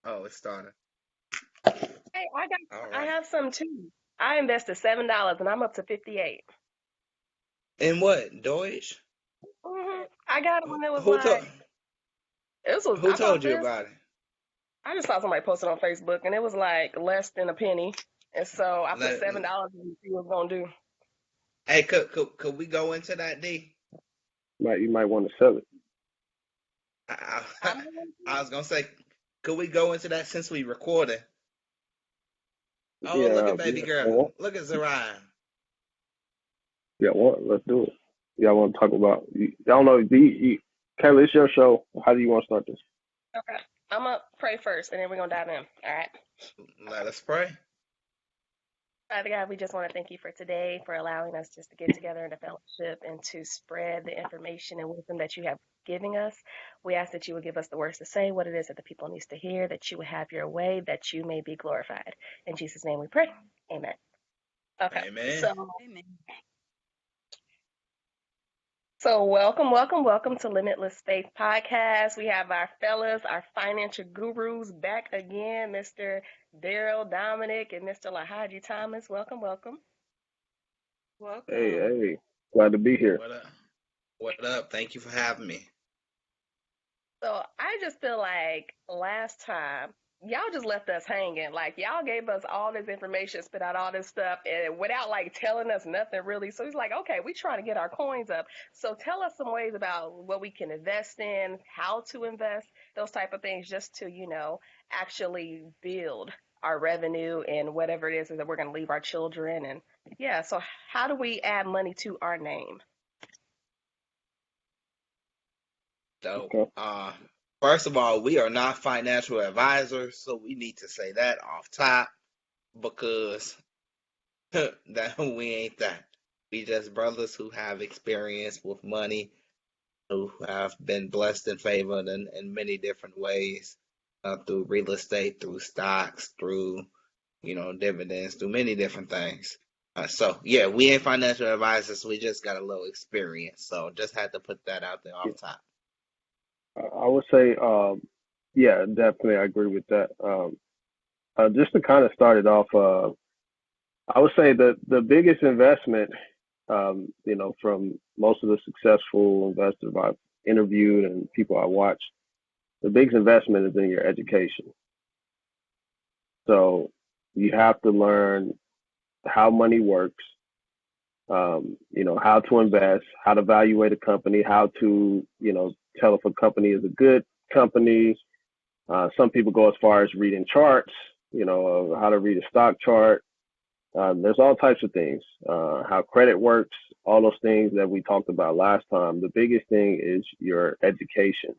Oh, it started. Hey, All I right. have some too. I invested $7 and I'm up to 58. And what? Deutsch? I got it when it was Who told like this was who I bought told you this. about it? I just saw somebody posted on Facebook and it was like less than a penny. And so I put Let, $7 in to see what it's gonna do. hey, could we go into that, D? You might want to sell it. I, I'm I was gonna say, could we go into that since we recorded? Oh, look Yeah, at baby yeah. girl. Well, Look at Zariah. yeah, well, let's do it. Y'all want to talk about? Y'all know, Kayla, it's your show. How do you want to start this? okay. I'm gonna pray first and then we're gonna dive in. All right. Let us pray. Father God, we just want to thank you for today, for allowing us just to get together in a fellowship and to spread the information and wisdom that you have given us. We ask that you would give us the words to say, what it is that the people needs to hear, that you would have your way, that you may be glorified. In Jesus' name we pray. Amen. Okay. Amen. So welcome to Limitless Faith Podcast. We have our fellas, our financial gurus back again, Mr. Darrell, Dominic, and Mr. LaHaji Thomas. Welcome. Hey, hey, glad to be here. What up? What up? Thank you for having me. So I just feel like last time y'all just left us hanging. Like y'all gave us all this information, spit out all this stuff, and without like telling us nothing really. So he's like, okay, we trying to get our coins up. So tell us some ways about what we can invest in, how to invest, those type of things, just to actually build our revenue and whatever it is that we're going to leave our children. And yeah, so how do we add money to our name? So, Okay. first of all, we are not financial advisors, so we need to say that off top because that we ain't that. We just brothers who have experience with money, who have been blessed and favored in many different ways, through real estate, through stocks, through dividends, through many different things. So yeah, we ain't financial advisors. We just got a little experience. So just had to put that out there Yeah. off top. I would say, yeah, definitely, I agree with that. Just to kind of start it off, I would say that the biggest investment, from most of the successful investors I've interviewed and people I watch, the biggest investment is in your education. So you have to learn how money works, how to invest, how to evaluate a company, how to, tell if a company is a good company. Some people go as far as reading charts, of how to read a stock chart. There's all types of things, how credit works, all those things that we talked about last time. The biggest thing is your education.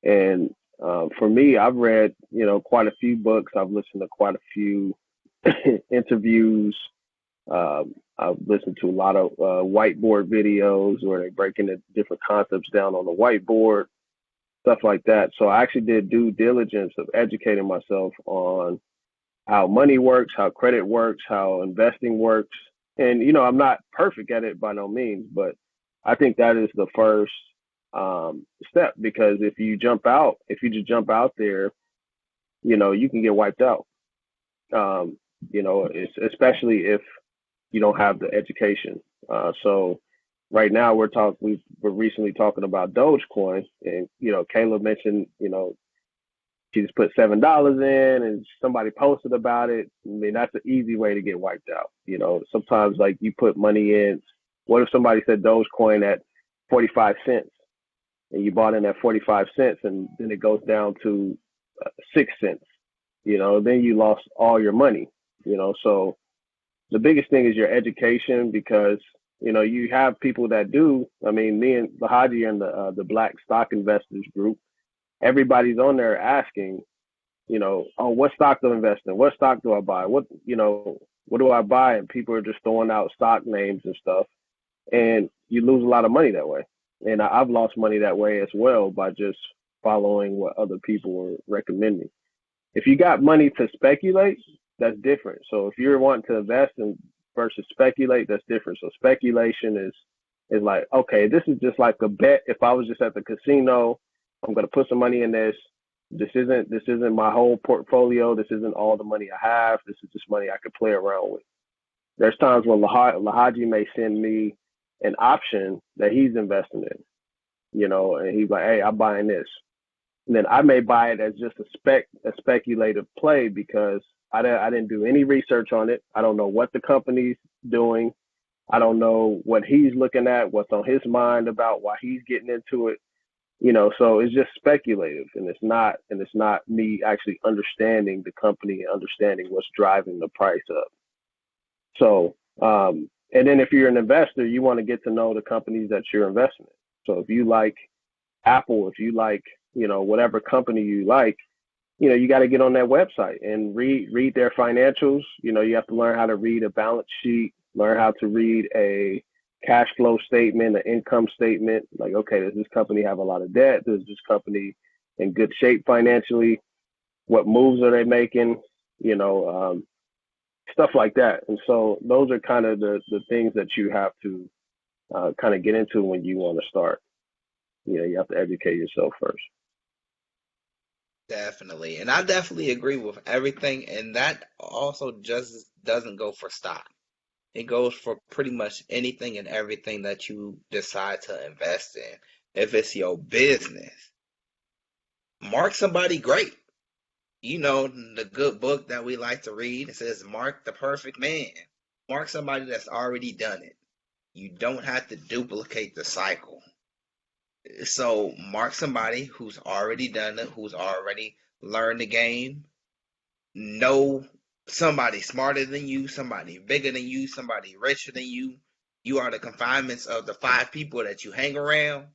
And for me, I've read, quite a few books. I've listened to quite a few interviews. I've listened to a lot of whiteboard videos where they're breaking the different concepts down on the whiteboard, stuff like that. So I actually did due diligence of educating myself on how money works, how credit works, how investing works. And, I'm not perfect at it by no means, but I think that is the first step because if you just jump out there, you can get wiped out. Especially if you don't have the education. So right now we're recently talking about Dogecoin, and Kayla mentioned she just put $7 in, and somebody posted about it. I mean that's an easy way to get wiped out. Sometimes like you put money in. What if somebody said Dogecoin at 45 cents, and you bought in at 45 cents, and then it goes down to 6 cents? Then you lost all your money. So the biggest thing is your education because you have people that do. I mean, me and LaHaji and the Black Stock Investors Group, everybody's on there asking, oh, what stock do I invest in? What stock do I buy? What do I buy? And people are just throwing out stock names and stuff, and you lose a lot of money that way. And I've lost money that way as well by just following what other people are recommending. If you got money to speculate, that's different. So if you're wanting to invest in versus speculate, that's different. So speculation is like, okay, this is just like a bet. If I was just at the casino, I'm gonna put some money in this. This isn't my whole portfolio. This isn't all the money I have. This is just money I could play around with. There's times when LaHaji may send me an option that he's investing in, and he's like, "Hey, I'm buying this," and then I may buy it as just a speculative play because I didn't do any research on it. I don't know what the company's doing. I don't know what he's looking at, what's on his mind about why he's getting into it. So it's just speculative, and it's not me actually understanding the company and understanding what's driving the price up. So, and then if you're an investor, you want to get to know the companies that you're investing in. So if you like Apple, if you like, whatever company you like, you got to get on that website and read their financials. You have to learn how to read a balance sheet, learn how to read a cash flow statement, an income statement. Like, okay, does this company have a lot of debt? Does this company in good shape financially? What moves are they making? Stuff like that. And so those are kind of the things that you have to kind of get into when you want to start. You have to educate yourself first. Definitely. And I definitely agree with everything. And that also just doesn't go for stock. It goes for pretty much anything and everything that you decide to invest in. If it's your business, mark somebody great. The good book that we like to read, it says, Mark the Perfect Man. Mark somebody that's already done it. You don't have to duplicate the cycle. So mark somebody who's already done it, who's already learned the game, know somebody smarter than you, somebody bigger than you, somebody richer than you. You are the confinements of the 5 people that you hang around.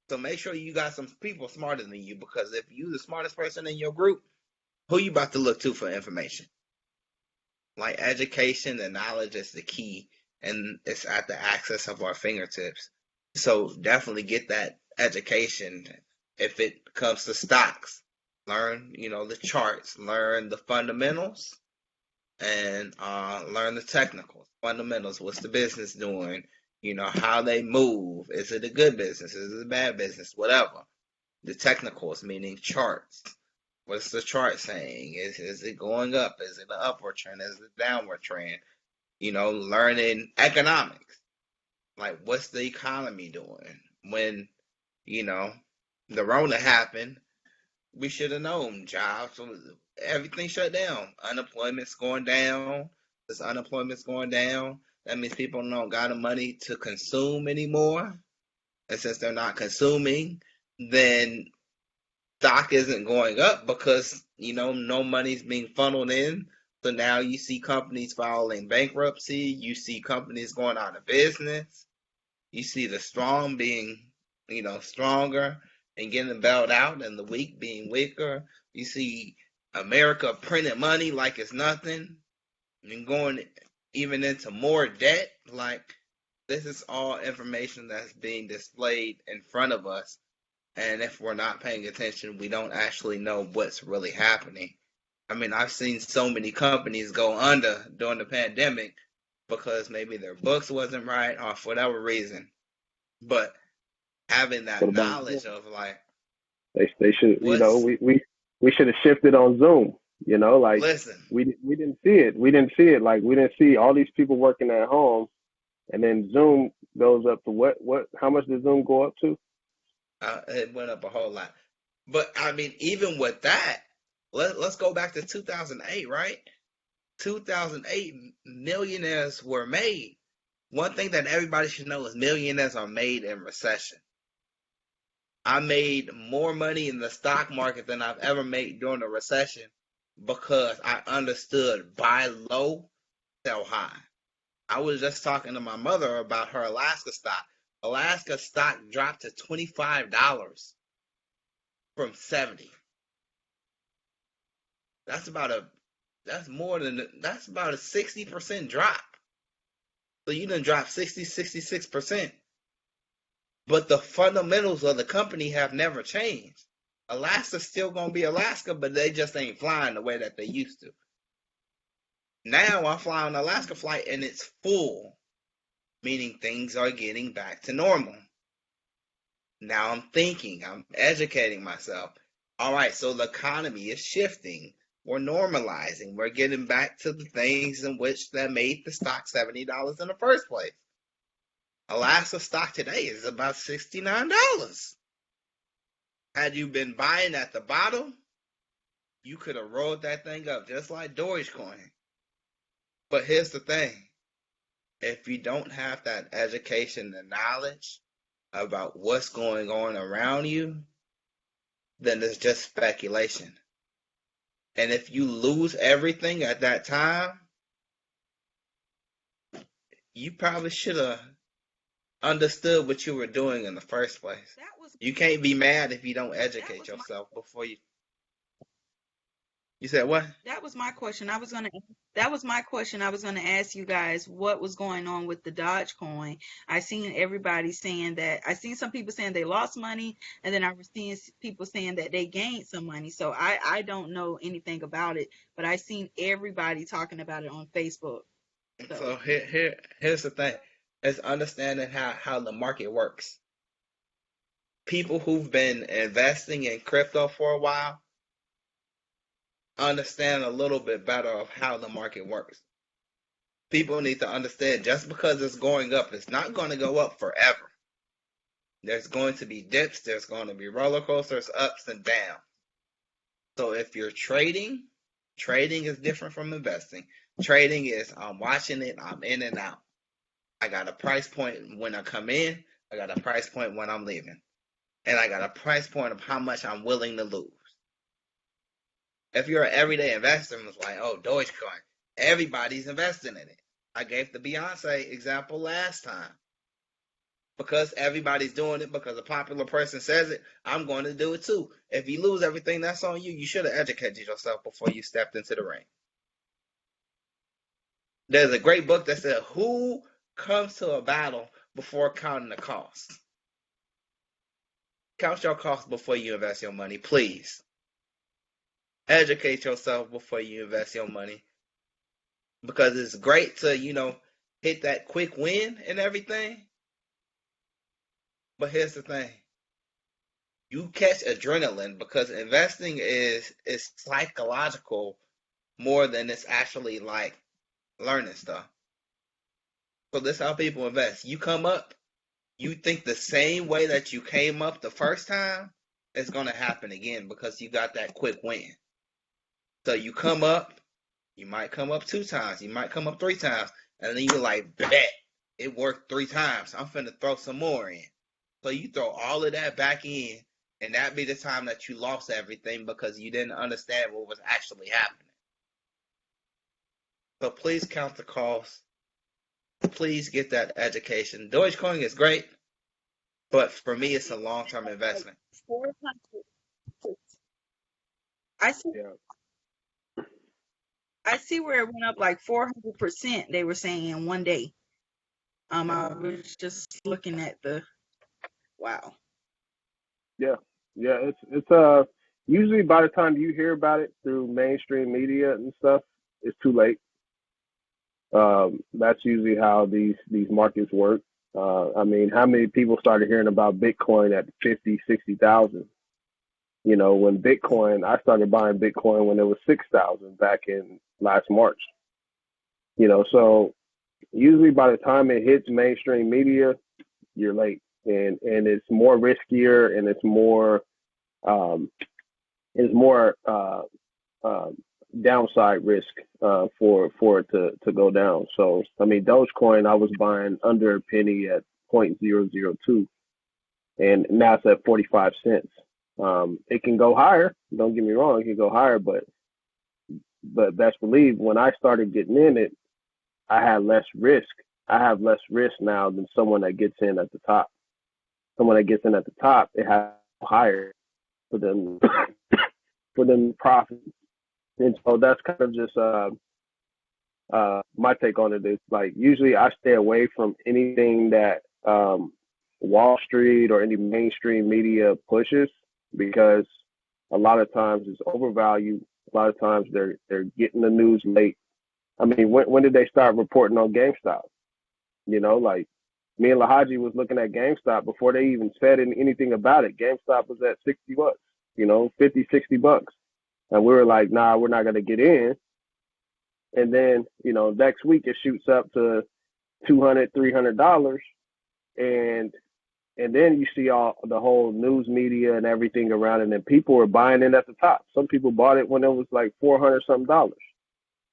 So make sure you got some people smarter than you, because if you the smartest person in your group, who you about to look to for information? Like, education and knowledge is the key, and it's at the access of our fingertips. So definitely get that education. If it comes to stocks, learn, the charts, learn the fundamentals, and learn the technicals. Fundamentals, what's the business doing? How they move. Is it a good business? Is it a bad business? Whatever. The technicals, meaning charts. What's the chart saying? Is it going up? Is it an upward trend? Is it a downward trend? Learning economics. Like, what's the economy doing? When, the Rona happened, we should have known jobs. Everything shut down. Unemployment's going down. This unemployment's going down. That means people don't got the money to consume anymore. And since they're not consuming, then stock isn't going up because, no money's being funneled in. So now you see companies filing bankruptcy. You see companies going out of business. You see the strong being, stronger and getting bailed out, and the weak being weaker. You see America printing money like it's nothing and going even into more debt. Like, this is all information that's being displayed in front of us. And if we're not paying attention, we don't actually know what's really happening. I mean, I've seen so many companies go under during the pandemic because maybe their books wasn't right or for whatever reason. But having that knowledge of, like, they should, we should have shifted on Zoom. Like, listen, we didn't see it. We didn't see it. Like, we didn't see all these people working at home, and then Zoom goes up to what? How much did Zoom go up to? It went up a whole lot. But I mean, even with that, let's go back to 2008, right? 2008, millionaires were made. One thing that everybody should know is millionaires are made in recession. I made more money in the stock market than I've ever made during a recession because I understood buy low, sell high. I was just talking to my mother about her Alaska stock. Alaska stock dropped to $25 from 70. That's about a 60% drop. So you done dropped 66%. But the fundamentals of the company have never changed. Alaska's still gonna be Alaska, but they just ain't flying the way that they used to. Now I'm flying an Alaska flight and it's full, meaning things are getting back to normal. Now I'm educating myself. All right, so the economy is shifting. We're normalizing. We're getting back to the things in which that made the stock $70 in the first place. Alaska stock today is about $69. Had you been buying at the bottom, you could have rolled that thing up just like Dogecoin. But here's the thing. If you don't have that education and knowledge about what's going on around you, then it's just speculation. And if you lose everything at that time, you probably should have understood what you were doing in the first place. You can't be mad if you don't educate yourself before you. You said what? That was my question. That was my question. I was gonna ask you guys what was going on with the Dogecoin. I seen everybody saying that. I seen some people saying they lost money, and then I was seeing people saying that they gained some money. So I don't know anything about it, but I seen everybody talking about it on Facebook. So here's the thing. It's understanding how the market works. People who've been investing in crypto for a while understand a little bit better of how the market works. People need to understand just because it's going up, it's not going to go up forever. There's going to be dips, there's going to be roller coasters, ups and downs. So if you're trading is different from investing. Trading is I'm watching it, I'm in and out. I got a price point when I come in, I got a price point when I'm leaving. And I got a price point of how much I'm willing to lose. If you're an everyday investor and was like, oh, Dogecoin, everybody's investing in it. I gave the Beyonce example last time. Because everybody's doing it, because a popular person says it, I'm going to do it too. If you lose everything, that's on you. You should have educated yourself before you stepped into the ring. There's a great book that said, who comes to a battle before counting the cost? Count your costs before you invest your money, please. Educate yourself before you invest your money, because it's great to hit that quick win and everything, but here's the thing. You catch adrenaline because investing is psychological more than it's actually like learning stuff. So this is how people invest. You come up, you think the same way that you came up the first time is going to happen again because you got that quick win. So you come up, you might come up 2 times, you might come up 3 times, and then you're like, bet, it worked 3 times. I'm finna throw some more in. So you throw all of that back in, and that be the time that you lost everything because you didn't understand what was actually happening. So please count the cost. Please get that education. Dogecoin is great, but for me, it's a long-term investment. I see. Yeah. I see where it went up like 400%. They were saying in one day. I was just looking at the wow. Yeah. It's usually by the time you hear about it through mainstream media and stuff, it's too late. That's usually how these markets work. I mean, how many people started hearing about Bitcoin at 50, 60,000? When I started buying Bitcoin when it was 6,000 back in last March. So usually by the time it hits mainstream media, you're late, and it's more riskier, and it's more downside risk for it to go down. So I mean, Dogecoin I was buying under a penny at 0.002, and now it's at 45 cents. It can go higher. Don't get me wrong, it can go higher, but best believe when I started getting in it, I had less risk. I have less risk now than someone that gets in at the top. Someone that gets in at the top, it has higher for them to profit. And so that's kind of just my take on it. Is like usually I stay away from anything that Wall Street or any mainstream media pushes, because a lot of times it's overvalued. A lot of times they're getting the news late. I mean, when did they start reporting on GameStop? Like me and LaHaji was looking at GameStop before they even said anything about it. GameStop was at $60. $50, $60. And we were like, nah, we're not going to get in. And then, next week it shoots up to $200, $300. And then you see all the whole news media and everything around it, and people were buying in at the top. Some people bought it when it was like $400 something,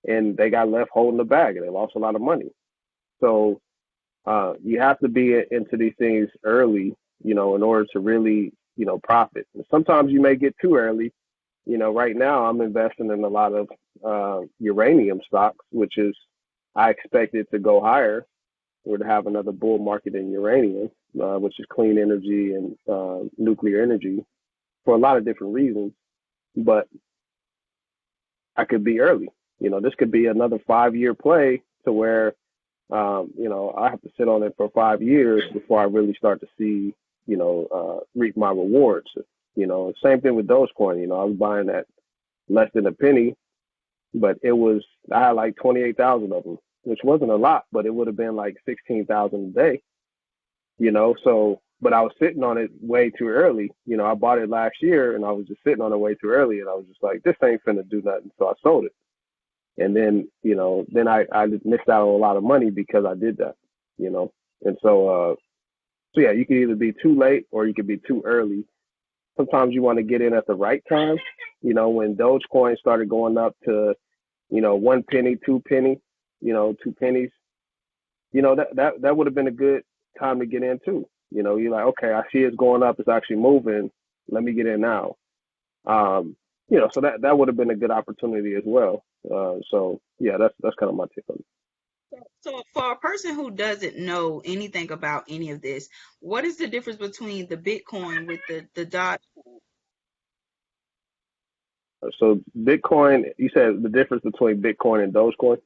and they got left holding the bag, and they lost a lot of money. So you have to be into these things early, in order to really, profit. And sometimes you may get too early. Right now I'm investing in a lot of uranium stocks, which is, I expect it to go higher. We're to have another bull market in uranium, which is clean energy and nuclear energy for a lot of different reasons. But I could be early. This could be another 5-year play to where, I have to sit on it for 5 years before I really start to see, reap my rewards. Same thing with Dogecoin. I was buying at less than a penny, but I had like 28,000 of them, which wasn't a lot, but it would have been like 16,000 a day, so, but I was sitting on it way too early. I bought it last year and I was just sitting on it way too early, and I was just like, this ain't finna do nothing. So I sold it. And then, then I missed out on a lot of money because I did that, and so yeah, you can either be too late or you could be too early. Sometimes you want to get in at the right time. When Dogecoin started going up to, 1 penny, 2 penny, 2 pennies, that would have been a good time to get in too. You're like, okay, I see it's going up. It's actually moving. Let me get in now. So that would have been a good opportunity as well. So yeah, that's kind of my take on it. So for a person who doesn't know anything about any of this, what is the difference between the Bitcoin with the Dogecoin? So Bitcoin, you said the difference between Bitcoin and Dogecoin.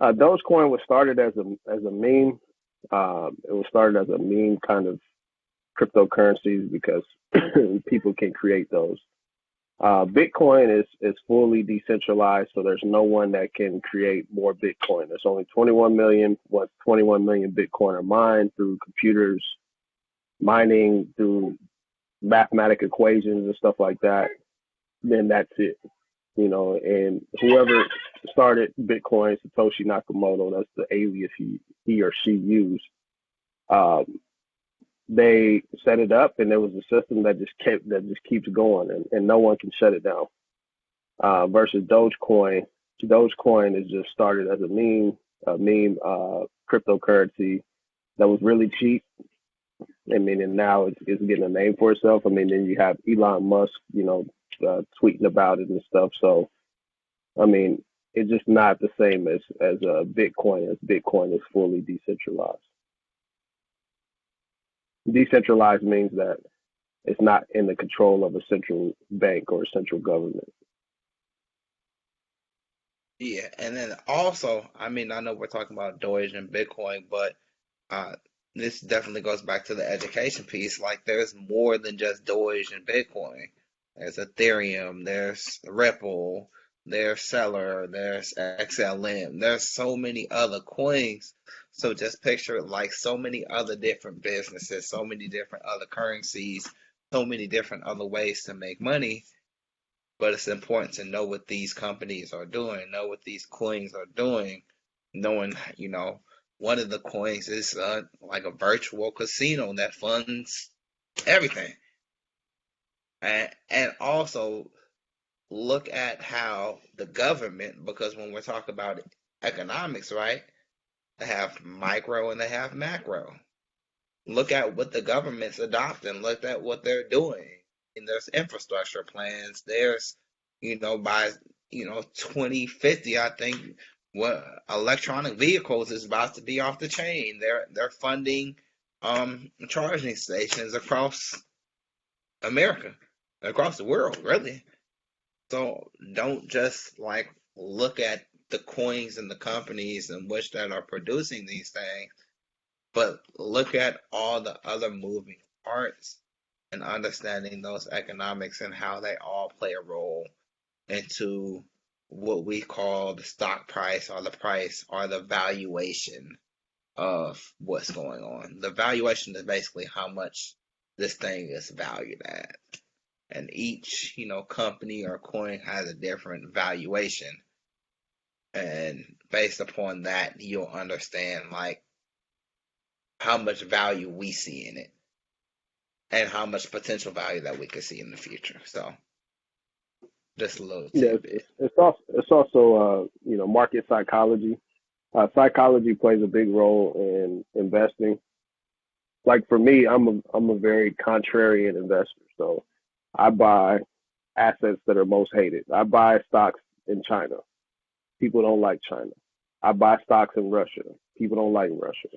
Dogecoin was started as a meme. It was started as a meme kind of cryptocurrencies because people can create those. Bitcoin is fully decentralized, so there's no one that can create more Bitcoin. There's only 21 million. 21 million Bitcoin are mined through computers, mining through mathematical equations and stuff like that. Then that's it. And whoever started Bitcoin, Satoshi Nakamoto, that's the alias he or she used. They set it up, and there was a system that just keeps going, and no one can shut it down. Versus Dogecoin, is just started as a meme cryptocurrency that was really cheap. And now it's getting a name for itself. Then you have Elon Musk, tweeting about it and stuff. So, it's just not the same as Bitcoin, as Bitcoin is fully decentralized. Decentralized means that it's not in the control of a central bank or a central government. Yeah, and then also, I know we're talking about Doge and Bitcoin, but this definitely goes back to the education piece. Like, there's more than just Doge and Bitcoin. There's Ethereum, there's Ripple, there's Stellar, there's XLM. There's so many other coins. So just picture it like so many other different businesses, so many different other currencies, so many different other ways to make money. But it's important to know what these companies are doing, know what these coins are doing, knowing, one of the coins is like a virtual casino that funds everything. And also look at how the government, because when we're talking about economics, right, they have micro and they have macro. Look at what the government's adopting, look at what they're doing. And there's infrastructure plans. There's, by 2050, I think what electronic vehicles is about to be off the chain. They're funding charging stations across America, across the world, really. So don't just like look at the coins and the companies and which that are producing these things, but look at all the other moving parts and understanding those economics and how they all play a role into what we call the stock price or the price or the valuation of what's going on. The valuation is basically how much this thing is valued at. and each, company or coin has a different valuation. And based upon that, you'll understand like how much value we see in it and how much potential value that we could see in the future. So just a little Yes, tidbit. it's also market psychology. Psychology plays a big role in investing. Like for me, I'm a very contrarian investor. So I buy assets that are most hated. I buy stocks in China. People don't like China. I buy stocks in Russia. People don't like Russia.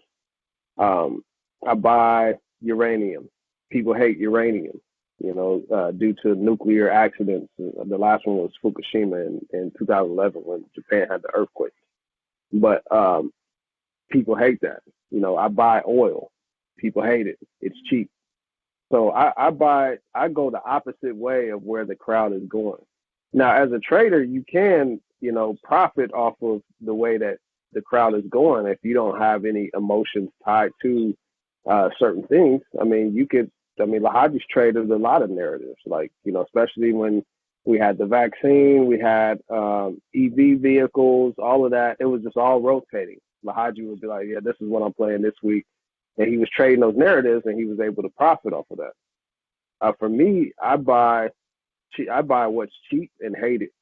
Um, I buy uranium. People hate uranium, due to nuclear accidents. The last one was Fukushima in 2011 when Japan had the earthquake. But people hate that. I buy oil. People hate it. It's cheap. So I go the opposite way of where the crowd is going. Now, as a trader, you can, profit off of the way that the crowd is going if you don't have any emotions tied to certain things. I mean, LaHaji's traded a lot of narratives, like, especially when we had the vaccine, we had EV vehicles, all of that. It was just all rotating. LaHaji would be like, yeah, this is what I'm playing this week. And he was trading those narratives and he was able to profit off of that. For me, I buy what's cheap and hate it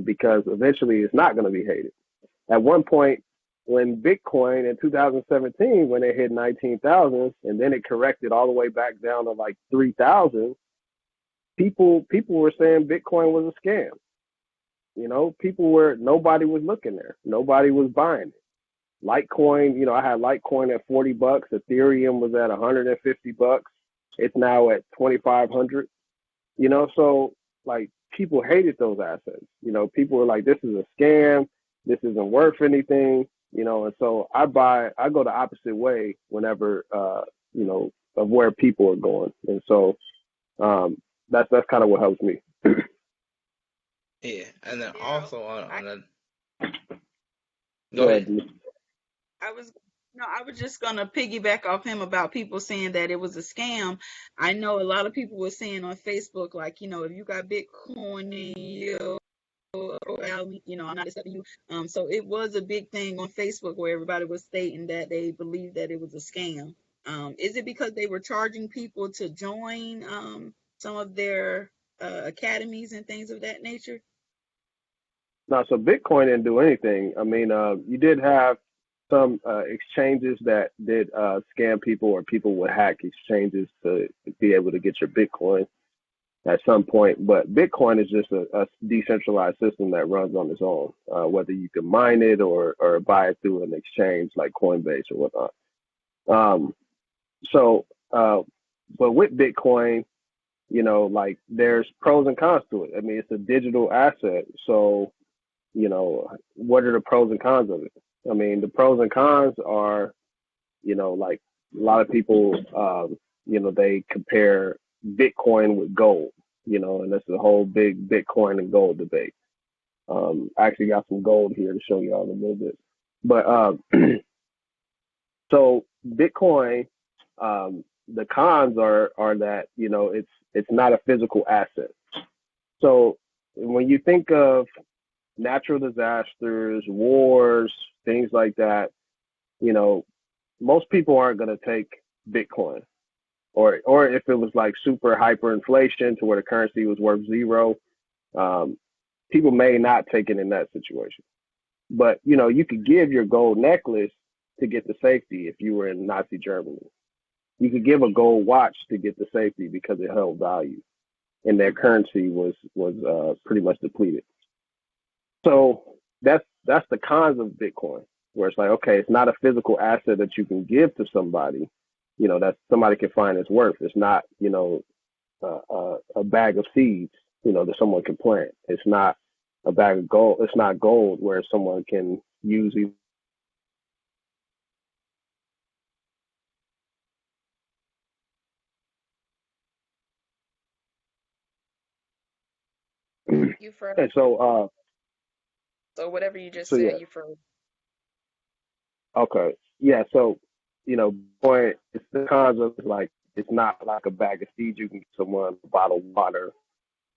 because eventually it's not going to be hated. At one point, when Bitcoin in 2017, when it hit 19,000 and then it corrected all the way back down to like 3,000, people were saying Bitcoin was a scam. Nobody was looking there. Nobody was buying it. Litecoin, I had Litecoin at $40. Ethereum was at $150. It's now at 2,500. So like people hated those assets. People were like, this is a scam. This isn't worth anything. And so I go the opposite way whenever, of where people are going. And so that's kind of what helps me. Yeah, and then Yeah, also I, on a Go go ahead. ahead. I was no, I was just gonna piggyback off him about people saying that it was a scam. I know a lot of people were saying on Facebook, like, if you got Bitcoin in your profile, I'm not accepting you. So it was a big thing on Facebook where everybody was stating that they believed that it was a scam. Is it because they were charging people to join some of their academies and things of that nature? No, so Bitcoin didn't do anything. I mean, you did have some exchanges that did scam people, or people would hack exchanges to be able to get your Bitcoin at some point. But Bitcoin is just a decentralized system that runs on its own, whether you can mine it or buy it through an exchange like Coinbase or whatnot. Um, so, but with Bitcoin, like there's pros and cons to it. I mean, it's a digital asset. So, what are the pros and cons of it? I mean, the pros and cons are, like a lot of people, they compare Bitcoin with gold, and that's the whole big Bitcoin and gold debate. I actually got some gold here to show y'all in a little bit. But so Bitcoin, the cons are that, it's not a physical asset. So when you think of natural disasters, wars, things like that, most people aren't going to take Bitcoin. Or if it was like super hyperinflation to where the currency was worth zero, people may not take it in that situation. But, you could give your gold necklace to get the safety if you were in Nazi Germany. You could give a gold watch to get the safety because it held value and their currency was pretty much depleted. So that's the cons of Bitcoin, where it's like, okay, it's not a physical asset that you can give to somebody, that somebody can find its worth. It's not, a bag of seeds, that someone can plant. It's not a bag of gold. It's not gold where someone can use. You froze. And So whatever you just so said, yeah, you froze. okay, yeah. So, point. It's the cons of like It's not like a bag of seeds you can give someone, a bottle of water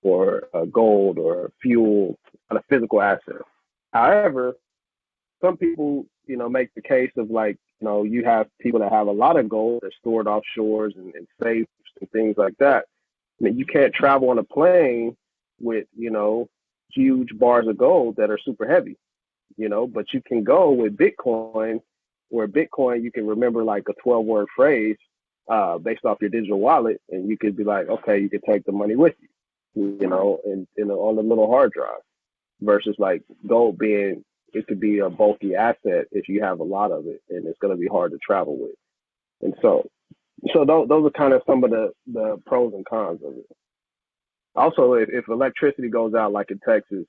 or gold or fuel, not a physical asset. However, some people, make the case of like, you have people that have a lot of gold that's stored offshores and safes and things like that. I mean, you can't travel on a plane with, huge bars of gold that are super heavy, but you can go with Bitcoin, where Bitcoin, you can remember like a 12-word phrase based off your digital wallet, and you could be like, okay, you could take the money with you, and on the little hard drive versus like gold being, it could be a bulky asset if you have a lot of it, and it's going to be hard to travel with. And so those are kind of some of the pros and cons of it. Also, if electricity goes out like in Texas,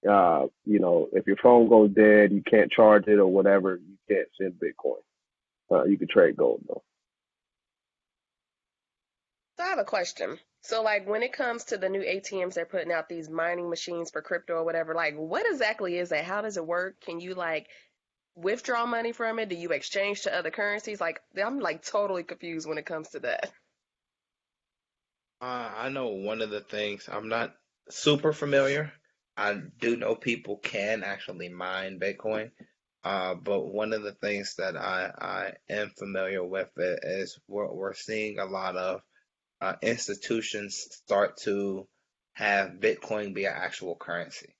if your phone goes dead, you can't charge it or whatever, you can't send Bitcoin. You can trade gold though. So I have a question. So like when it comes to the new ATMs, they're putting out these mining machines for crypto or whatever. Like what exactly is that? How does it work? Can you like withdraw money from it? Do you exchange to other currencies? Like I'm like totally confused when it comes to that. I know one of the things, I'm not super familiar. I do know people can actually mine Bitcoin. But one of the things that I am familiar with is we're seeing a lot of institutions start to have Bitcoin be an actual currency.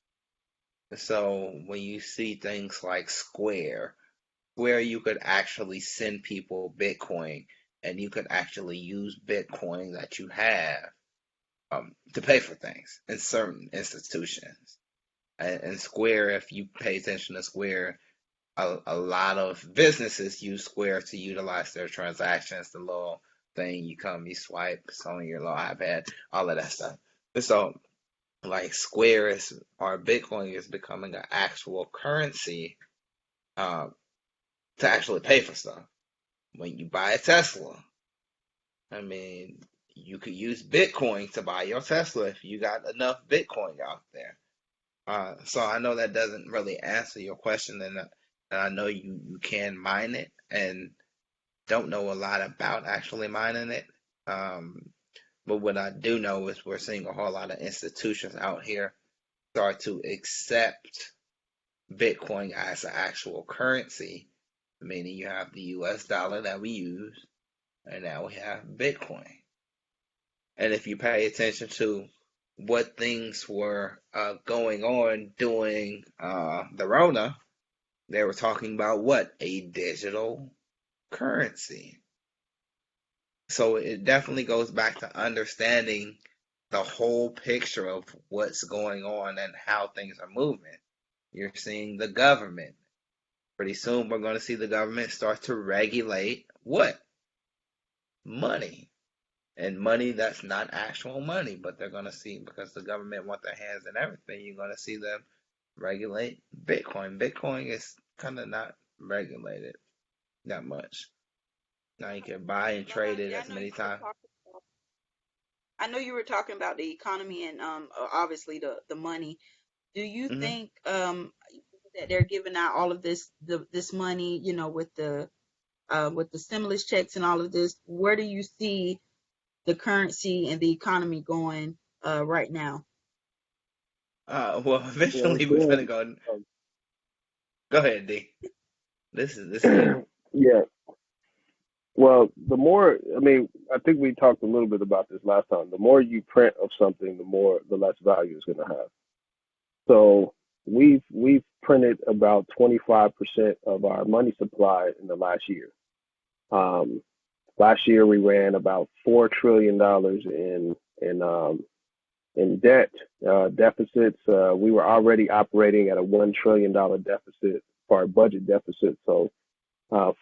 So when you see things like Square, where you could actually send people Bitcoin and you could actually use Bitcoin that you have to pay for things in certain institutions. And Square, if you pay attention to Square, a lot of businesses use Square to utilize their transactions. The little thing you swipe, it's on your little iPad, all of that stuff. And so, like Square is or Bitcoin is becoming an actual currency uh, to actually pay for stuff. When you buy a Tesla, I mean, you could use Bitcoin to buy your Tesla if you got enough Bitcoin out there. So I know that doesn't really answer your question, and I know you can mine it, and don't know a lot about actually mining it. Um, but what I do know is we're seeing a whole lot of institutions out here start to accept Bitcoin as an actual currency, meaning you have the US dollar that we use, and now we have Bitcoin. And if you pay attention to what things were going on during the Rona, they were talking about what? A digital currency. So it definitely goes back to understanding the whole picture of what's going on and how things are moving. You're seeing the government. Pretty soon we're going to see the government start to regulate what? Money. And money that's not actual money, but they're going to see, because the government want their hands in everything, you're going to see them regulate Bitcoin. Bitcoin is kind of not regulated that much. Now you can buy and trade it LaHaji, as many times. I know you were talking about the economy and obviously the money. Do you Hmm. think that they're giving out all of this money, with the stimulus checks and all of this? Where do you see the currency and the economy going right now? Well, Well, eventually we're gonna again, go. Go ahead, D. This is you. yeah. Well, the more, I mean, I think we talked a little bit about this last time. The more you print of something, the less value it's going to have. So we've printed about 25% of our money supply in the last year. Um, Last year we ran about $4 trillion in debt deficits. We were already operating at a $1 trillion deficit for our budget deficit. So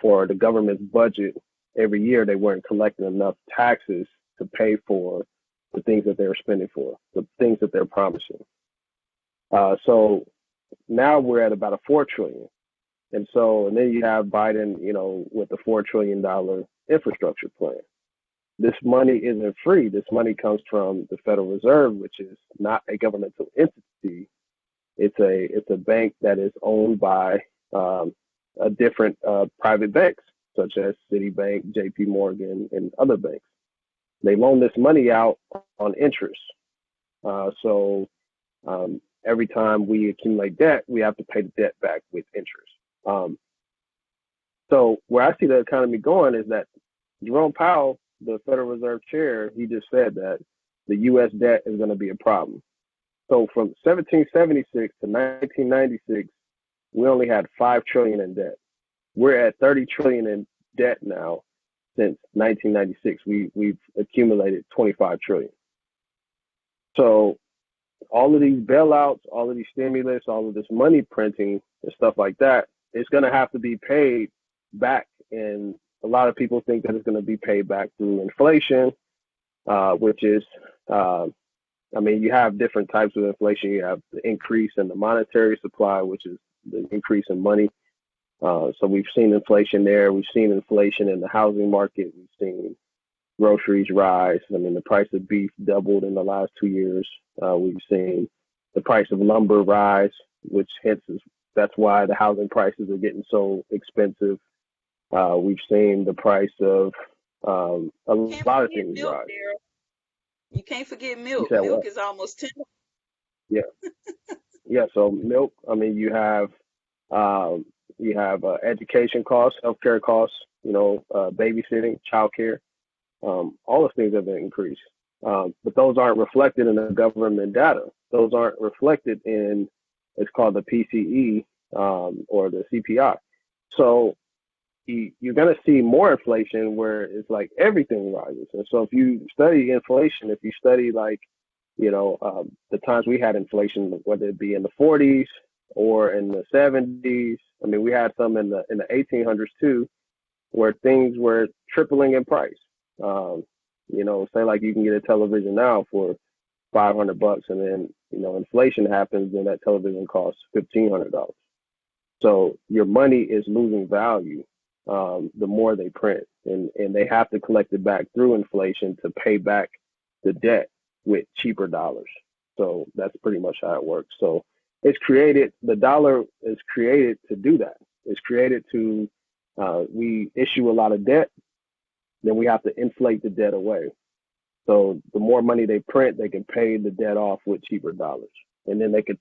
for the government's budget, every year they weren't collecting enough taxes to pay for the things that they were spending for, the things that they're promising. So now we're at about a 4 trillion. And then you have Biden, with the $4 trillion infrastructure plan. This money isn't free. This money comes from the Federal Reserve, which is not a governmental entity. It's a bank that is owned by a different private banks. such as Citibank, JP Morgan, and other banks. They loan this money out on interest. So every time we accumulate debt, we have to pay the debt back with interest. So where I see the economy going is that Jerome Powell, the Federal Reserve Chair, he just said that the U.S. debt is going to be a problem. So from 1776 to 1996, we only had $5 trillion in debt. We're at $30 trillion in debt now since 1996. We've accumulated $25 trillion. So all of these bailouts, all of these stimulus, all of this money printing and stuff like that, it's going to have to be paid back. And a lot of people think that it's going to be paid back through inflation, which is, you have different types of inflation. You have the increase in the monetary supply, which is the increase in money. So we've seen inflation there. We've seen inflation in the housing market. We've seen groceries rise. The price of beef doubled in the last 2 years. We've seen the price of lumber rise, which that's why the housing prices are getting so expensive. We've seen the price of a lot of things milk, rise. Darrell. You can't forget milk. Milk Milk is almost 10. Yeah. Yeah. So milk, you have education costs, healthcare costs, babysitting, childcare. All those things have been increased. But those aren't reflected in the government data. Those aren't reflected in, it's called the PCE or the CPI. So you're going to see more inflation where it's like everything rises. And so if you study inflation, if you study the times we had inflation, whether it be in the 40s or in the 70s, we had some in the 1800s too, where things were tripling in price. Say like you can get a television now for $500, and then inflation happens and that television costs $1,500. So your money is losing value the more they print, and they have to collect it back through inflation to pay back the debt with cheaper dollars. So that's pretty much how it works. So the dollar is created to do that. It's created to, we issue a lot of debt, then we have to inflate the debt away. So the more money they print, they can pay the debt off with cheaper dollars. And then they could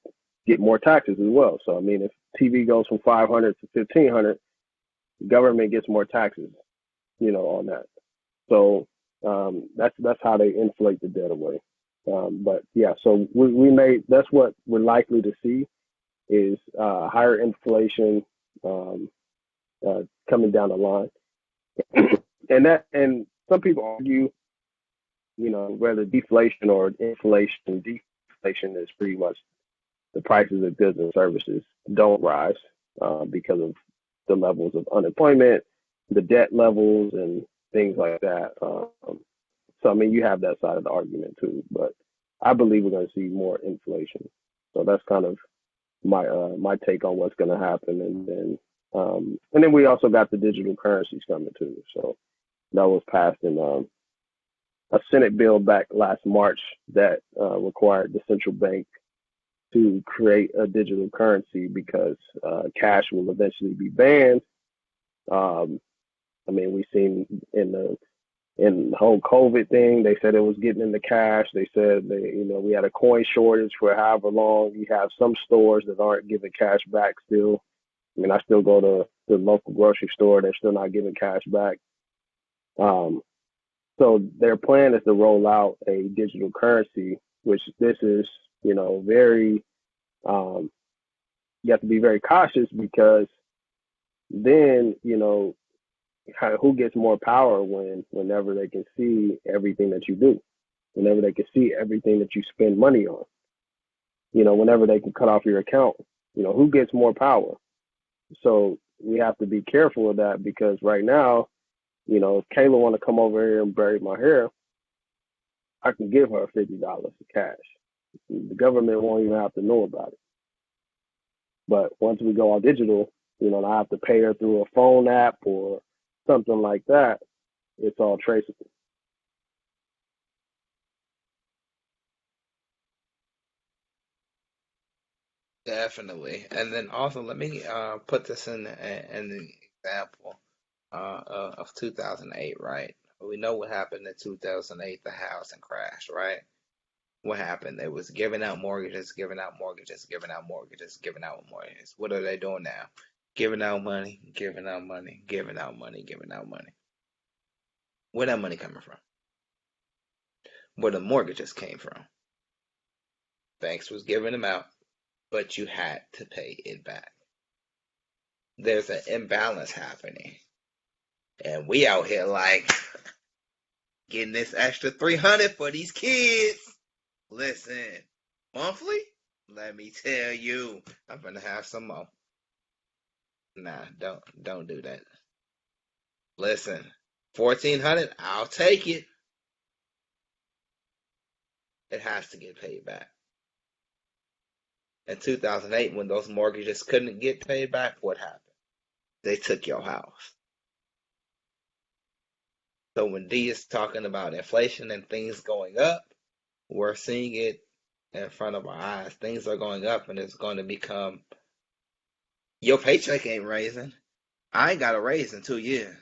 get more taxes as well. So, if TV goes from 500 to 1,500, the government gets more taxes, on that. So that's how they inflate the debt away. But yeah, so that's what we're likely to see is higher inflation coming down the line. And some people argue, whether deflation or inflation. Deflation is pretty much the prices of goods and services don't rise because of the levels of unemployment, the debt levels, and things like that. So you have that side of the argument too, but I believe we're going to see more inflation. So that's kind of my take on what's going to happen, and then we also got the digital currencies coming too. So that was passed in a Senate bill back last March that required the central bank to create a digital currency because cash will eventually be banned. We've seen in the whole COVID thing, they said it was getting into cash. They said we had a coin shortage for however long. You have some stores that aren't giving cash back still. I still go to the local grocery store. They're still not giving cash back. So their plan is to roll out a digital currency, which this is, very, you have to be very cautious because then, who gets more power whenever they can see everything that you do, whenever they can see everything that you spend money on, whenever they can cut off your account, who gets more power? So we have to be careful of that because right now, if Kayla want to come over here and braid my hair, I can give her $50 in cash. The government won't even have to know about it. But once we go all digital, I have to pay her through a phone app or something like that. It's all traceable. Definitely. And then also, let me put this in an example. of 2008, right? We know what happened in 2008, the housing crash, right? What happened? They was giving out mortgages, giving out mortgages, giving out mortgages, giving out mortgages. What are they doing now? Giving out money, giving out money, giving out money, giving out money. Where that money coming from? Where the mortgages came from. Banks was giving them out, but you had to pay it back. There's an imbalance happening. And we out here like getting this extra 300 for these kids. Listen, monthly? Let me tell you, I'm gonna have some more. Nah, don't do that. Listen, 1,400, I'll take it. It has to get paid back. In 2008, when those mortgages couldn't get paid back, what happened? They took your house. So when D is talking about inflation and things going up, we're seeing it in front of our eyes. Things are going up, and it's going to become your paycheck ain't raising. I ain't got a raise in 2 years.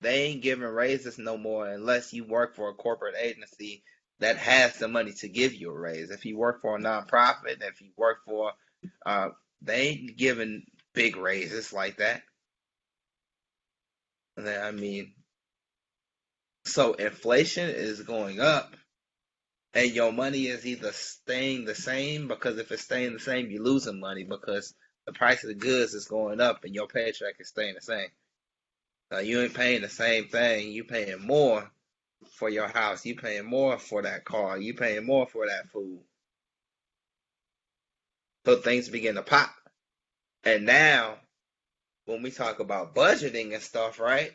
They ain't giving raises no more unless you work for a corporate agency that has the money to give you a raise. If you work for a nonprofit, if you work for, they ain't giving big raises like that. I mean, so inflation is going up, and your money is either staying the same, because if it's staying the same, you're losing money because the price of the goods is going up and your paycheck is staying the same. You ain't paying the same thing. You paying more for your house. You paying more for that car. You paying more for that food. So things begin to pop. And now, when we talk about budgeting and stuff, right?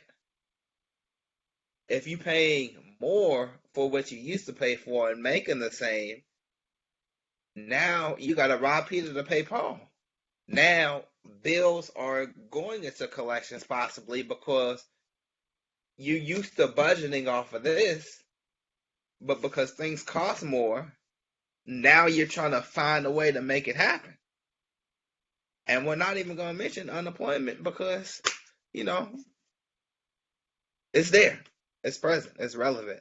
If you paying more for what you used to pay for and making the same, now you got to rob Peter to pay Paul. Now bills are going into collections possibly because you used to budgeting off of this, but because things cost more, now you're trying to find a way to make it happen. And we're not even going to mention unemployment because, it's there. It's present. It's relevant.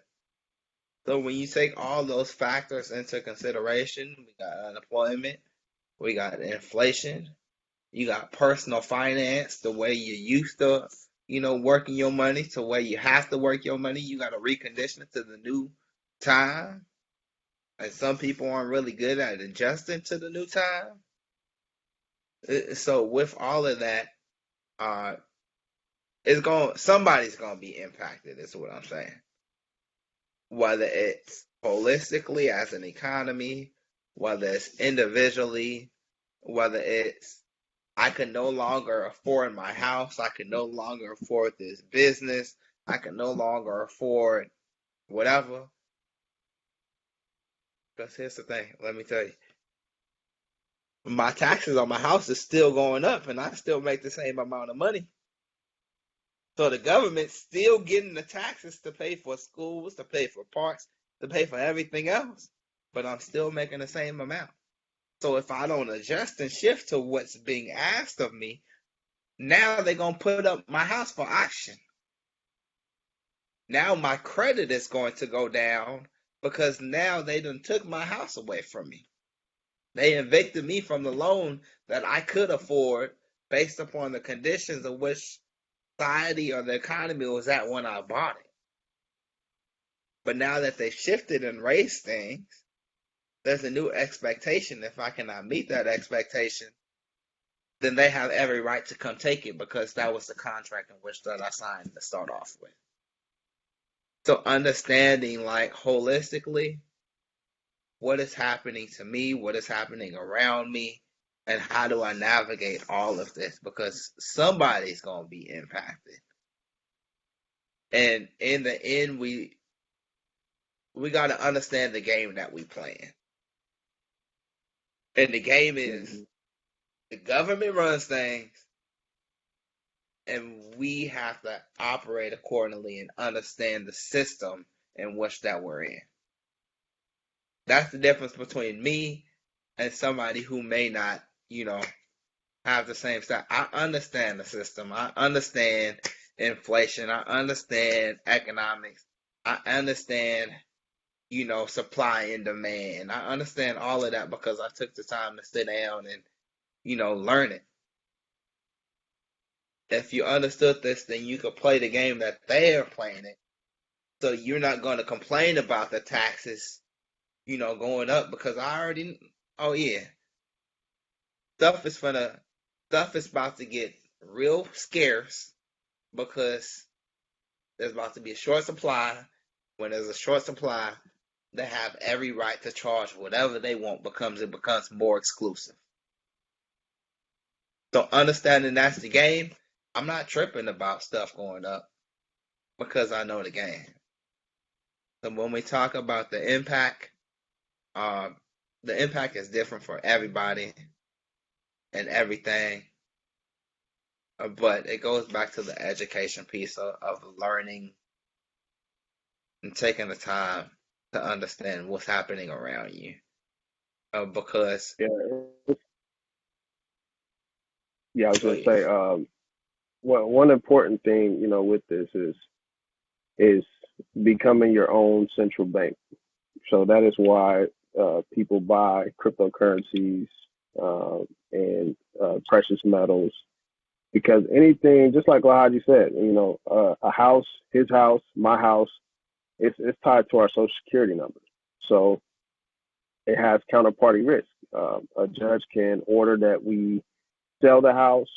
So when you take all those factors into consideration, we got unemployment, we got inflation, you got personal finance, the way you used to, working your money to where you have to work your money. You got to recondition it to the new time. And some people aren't really good at adjusting to the new time. So with all of that, somebody's gonna be impacted, is what I'm saying. Whether it's holistically as an economy, whether it's individually, whether it's I can no longer afford my house, I can no longer afford this business, I can no longer afford whatever. Because here's the thing, let me tell you. My taxes on my house is still going up and I still make the same amount of money. So the government's still getting the taxes to pay for schools, to pay for parks, to pay for everything else. But I'm still making the same amount. So if I don't adjust and shift to what's being asked of me, now they're going to put up my house for auction. Now my credit is going to go down because now they done took my house away from me. They evicted me from the loan that I could afford based upon the conditions of which society or the economy was at when I bought it. But now that they've shifted and raised things, there's a new expectation. If I cannot meet that expectation, then they have every right to come take it because that was the contract in which that I signed to start off with. So understanding like holistically what is happening to me, what is happening around me, and how do I navigate all of this, because somebody's going to be impacted. And in the end, we got to understand the game that we playing. And the game is the government runs things, and we have to operate accordingly and understand the system in which that we're in. That's the difference between me and somebody who may not, have the same style. I understand the system. I understand inflation. I understand economics. I understand, supply and demand. I understand all of that because I took the time to sit down and, learn it. If you understood this, then you could play the game that they're playing it. So you're not going to complain about the taxes, going up because I already, oh yeah, stuff is gonna, stuff is about to get real scarce because there's about to be a short supply. When there's a short supply, they have every right to charge whatever they want because it becomes more exclusive. So understanding that's the game, I'm not tripping about stuff going up because I know the game. So when we talk about um, the impact is different for everybody and everything. But it goes back to the education piece of learning and taking the time to understand what's happening around you. Because, Yeah, yeah. I was oh gonna yeah, say, one important thing, with this is becoming your own central bank. So that is why people buy cryptocurrencies and precious metals, because anything, just like LaHaji said, a house, his house, my house, it's tied to our social security number. So it has counterparty risk. A judge can order that we sell the house.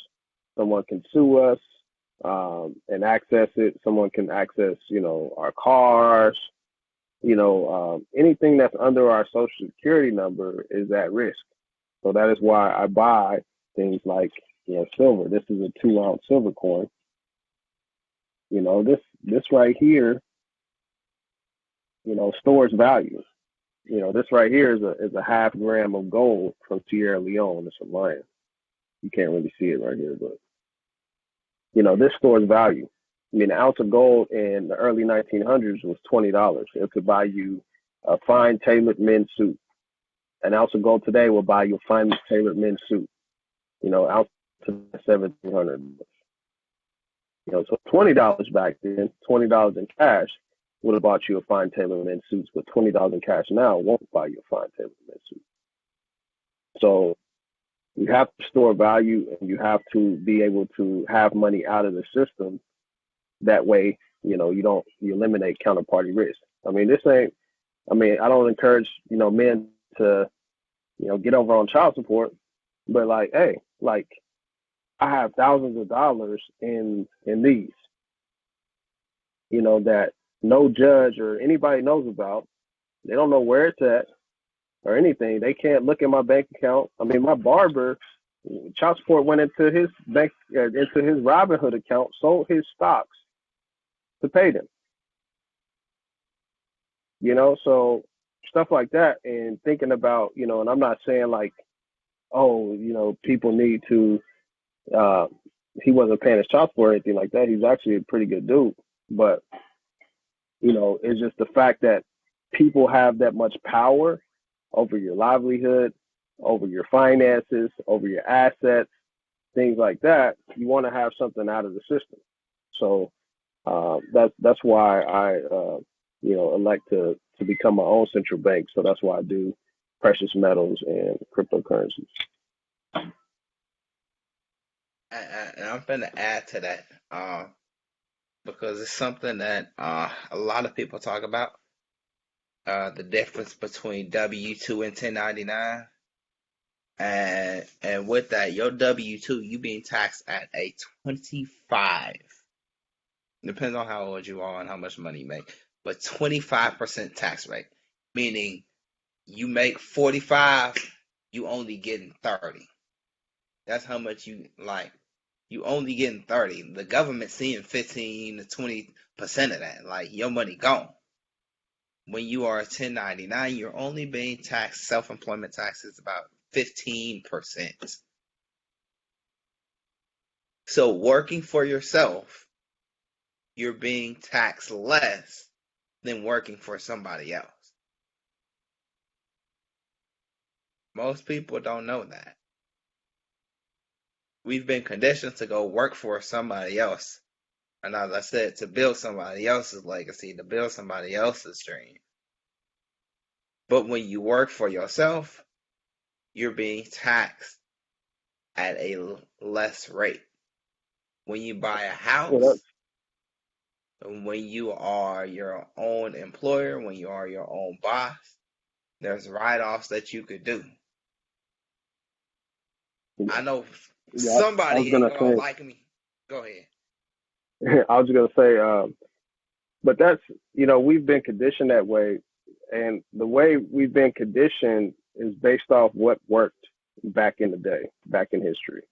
Someone can sue us and access it. Someone can access, our cars. Anything that's under our social security number is at risk. So that is why I buy things like, silver. This is a 2-ounce silver coin. This right here, stores value. This right here is a half gram of gold from Sierra Leone. It's a lion. You can't really see it right here, but this stores value. I mean, an ounce of gold in the early 1900s was $20. It could buy you a fine tailored men's suit. An ounce of gold today will buy you a fine tailored men's suit. Ounce of $1,700. So $20 back then, $20 in cash would have bought you a fine tailored men's suit, but $20 in cash now won't buy you a fine tailored men's suit. So you have to store value, and you have to be able to have money out of the system. That way, you eliminate counterparty risk. I mean, I don't encourage, men to, get over on child support, but like, hey, like, I have thousands of dollars in these, that no judge or anybody knows about. They don't know where it's at or anything. They can't look at my bank account. I mean, my barber, child support went into his bank, into his Robinhood account, sold his stocks to pay them. So stuff like that, and thinking about, and I'm not saying like, oh, people need to, he wasn't paying his child support or anything like that. He's actually a pretty good dude. But, it's just the fact that people have that much power over your livelihood, over your finances, over your assets, things like that. You want to have something out of the system. So that's why I, elect to become my own central bank. So that's why I do precious metals and cryptocurrencies. and I'm going to add to that because it's something that a lot of people talk about. The difference between W-2 and 1099. And with that, your W-2, you being taxed at a 25. Depends on how old you are and how much money you make, but 25% tax rate, meaning you make 45, you only getting 30. That's how much you like. You only getting 30. The government seeing 15 to 20% of that. Like your money gone. When you are a 1099, you're only being taxed, self-employment taxes about 15%. So working for yourself, you're being taxed less than working for somebody else. Most people don't know that. We've been conditioned to go work for somebody else And as I said, to build somebody else's legacy, to build somebody else's dream. But when you work for yourself, you're being taxed at a less rate. When you buy a Well, house, when you are your own employer, when you are your own boss, there's write-offs that you could do. I know yeah, I was somebody ain't gonna gonna say, like me. Go ahead. I was gonna say, but that's, we've been conditioned that way, and the way we've been conditioned is based off what worked back in the day, back in history.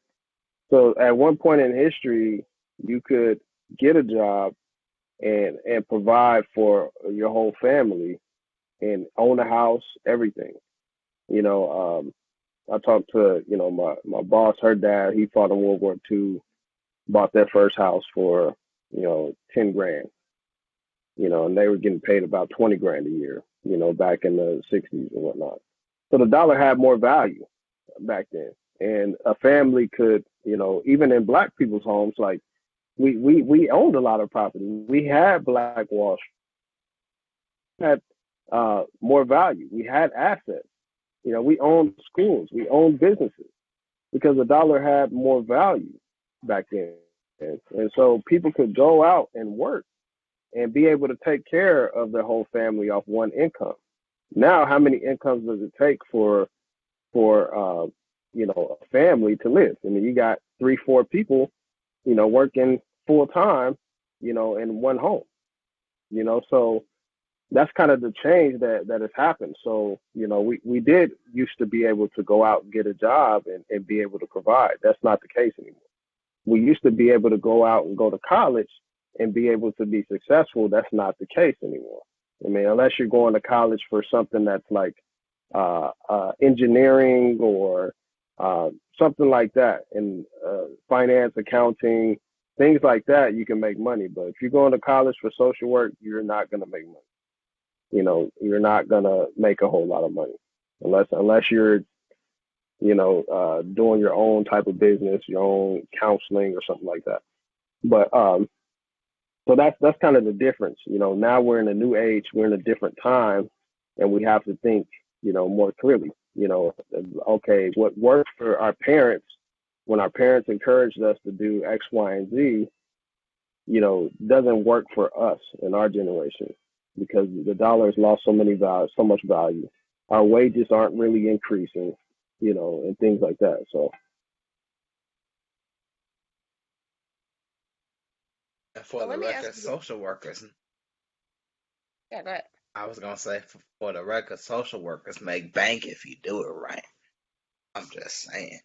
So at one point in history, you could get a job and provide for your whole family and own a house, everything. You know, I talked to, my boss, her dad, he fought in World War II, bought their first house for, 10 grand, and they were getting paid about 20 grand a year, back in the 60s and whatnot. So the dollar had more value back then. And a family could, even in black people's homes, like we owned a lot of property. We had Black Wall Street, had more value. We had assets. We owned schools. We owned businesses because the dollar had more value back then. And so people could go out and work and be able to take care of their whole family off one income. Now, how many incomes does it take for a family to live? I mean, you got 3, 4 people, working full time, in one home. So that's kind of the change that has happened. So, we did used to be able to go out and get a job and be able to provide. That's not the case anymore. We used to be able to go out and go to college and be able to be successful. That's not the case anymore. I mean, unless you're going to college for something that's like engineering or something like that, in finance, accounting, things like that, you can make money. But if you're going to college for social work, you're not going to make money. You're not going to make a whole lot of money unless you're, doing your own type of business, your own counseling or something like that. But so that's kind of the difference. Now we're in a new age, we're in a different time, and we have to think, more clearly. Okay, what worked for our parents when our parents encouraged us to do X, Y, and Z, doesn't work for us in our generation because the dollar has lost so much value. Our wages aren't really increasing, and things like that. So And for So the let me ask record, you this. social workers, Yeah, go ahead. I was gonna say for the record, social workers make bank if you do it right. I'm just saying.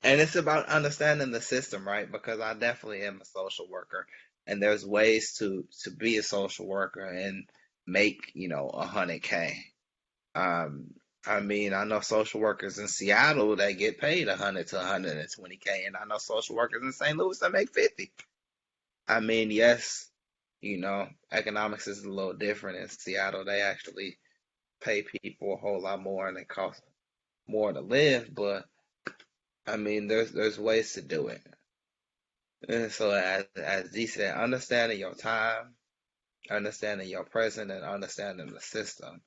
And it's about understanding the system, right? Because I definitely am a social worker, and there's ways to be a social worker and make, 100K. I mean, I know social workers in Seattle that get paid 100 to 120K, and I know social workers in St. Louis that make 50. I mean, yes, economics is a little different in Seattle. They actually pay people a whole lot more and it costs more to live, but I mean, there's ways to do it. And so as Dee said, understanding your time, understanding your present, and understanding the system.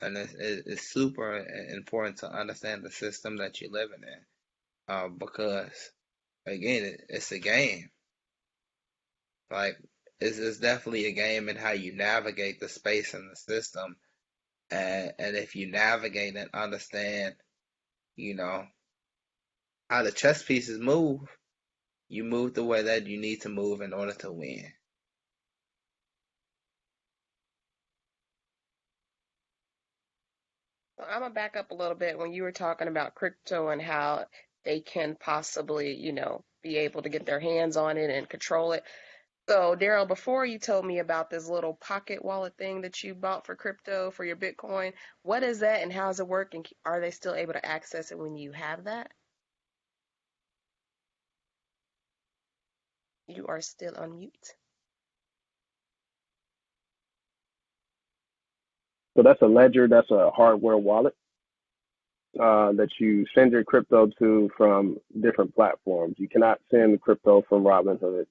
And it's super important to understand the system that you're living in, because again, it's a game. Like it's definitely a game in how you navigate the space and the system, and if you navigate and understand, you know, how the chess pieces move, you move the way that you need to move in order to win. So I'm gonna back up a little bit when you were talking about crypto and how they can possibly, be able to get their hands on it and control it. So, Darrell, before you told me about this little pocket wallet thing that you bought for crypto for your Bitcoin, what is that and how does it work? And are they still able to access it when you have that? You are still on mute. that's a ledger, that's a hardware wallet. that you send your crypto to from different platforms. You cannot send crypto from Robinhood.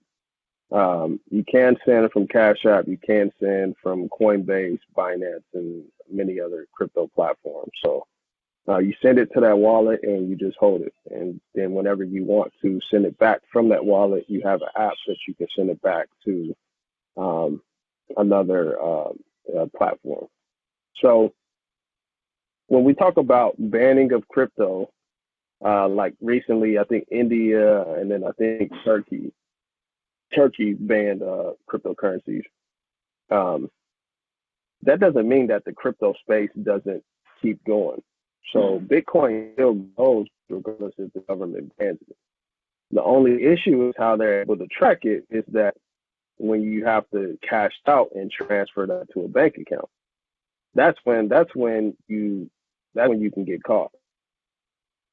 You can send from Cash App. You can send from Coinbase, Binance, and many other crypto platforms. So you send it to that wallet and you just hold it. And then whenever you want to send it back from that wallet, you have an app that you can send it back to another platform. So when we talk about banning of crypto, like recently, I think India and then I think Turkey banned cryptocurrencies. Um, that doesn't mean that the crypto space doesn't keep going. So Bitcoin still goes regardless if the government bans it. The only issue is how they're able to track it is that when you have to cash out and transfer that to a bank account, that's when you can get caught.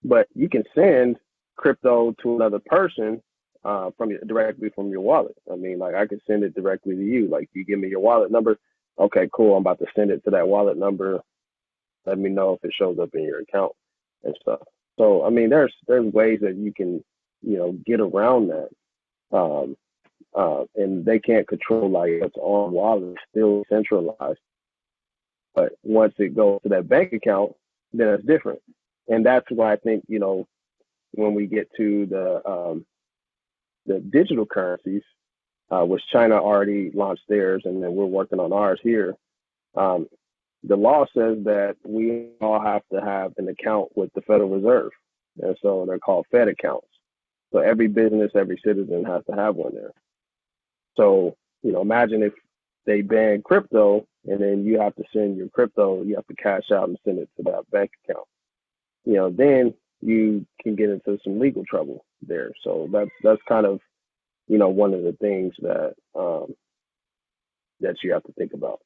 But you can send crypto to another person directly from your wallet. I mean, like I can send it directly to you. Like you give me your wallet number. Okay, cool. I'm about to send it to that wallet number. Let me know if it shows up in your account and stuff. So I mean, there's ways that you can get around that. And they can't control like its own wallet. It's still centralized. But once it goes to that bank account, then it's different. And that's why I think, when we get to the digital currencies, which China already launched theirs, and then we're working on ours here, the law says that we all have to have an account with the Federal Reserve. And so they're called Fed accounts. So every business, every citizen has to have one there. So, imagine if they ban crypto and then you have to send your crypto, you have to cash out and send it to that bank account. Then you can get into some legal trouble there. So that's kind of, one of the things that that you have to think about.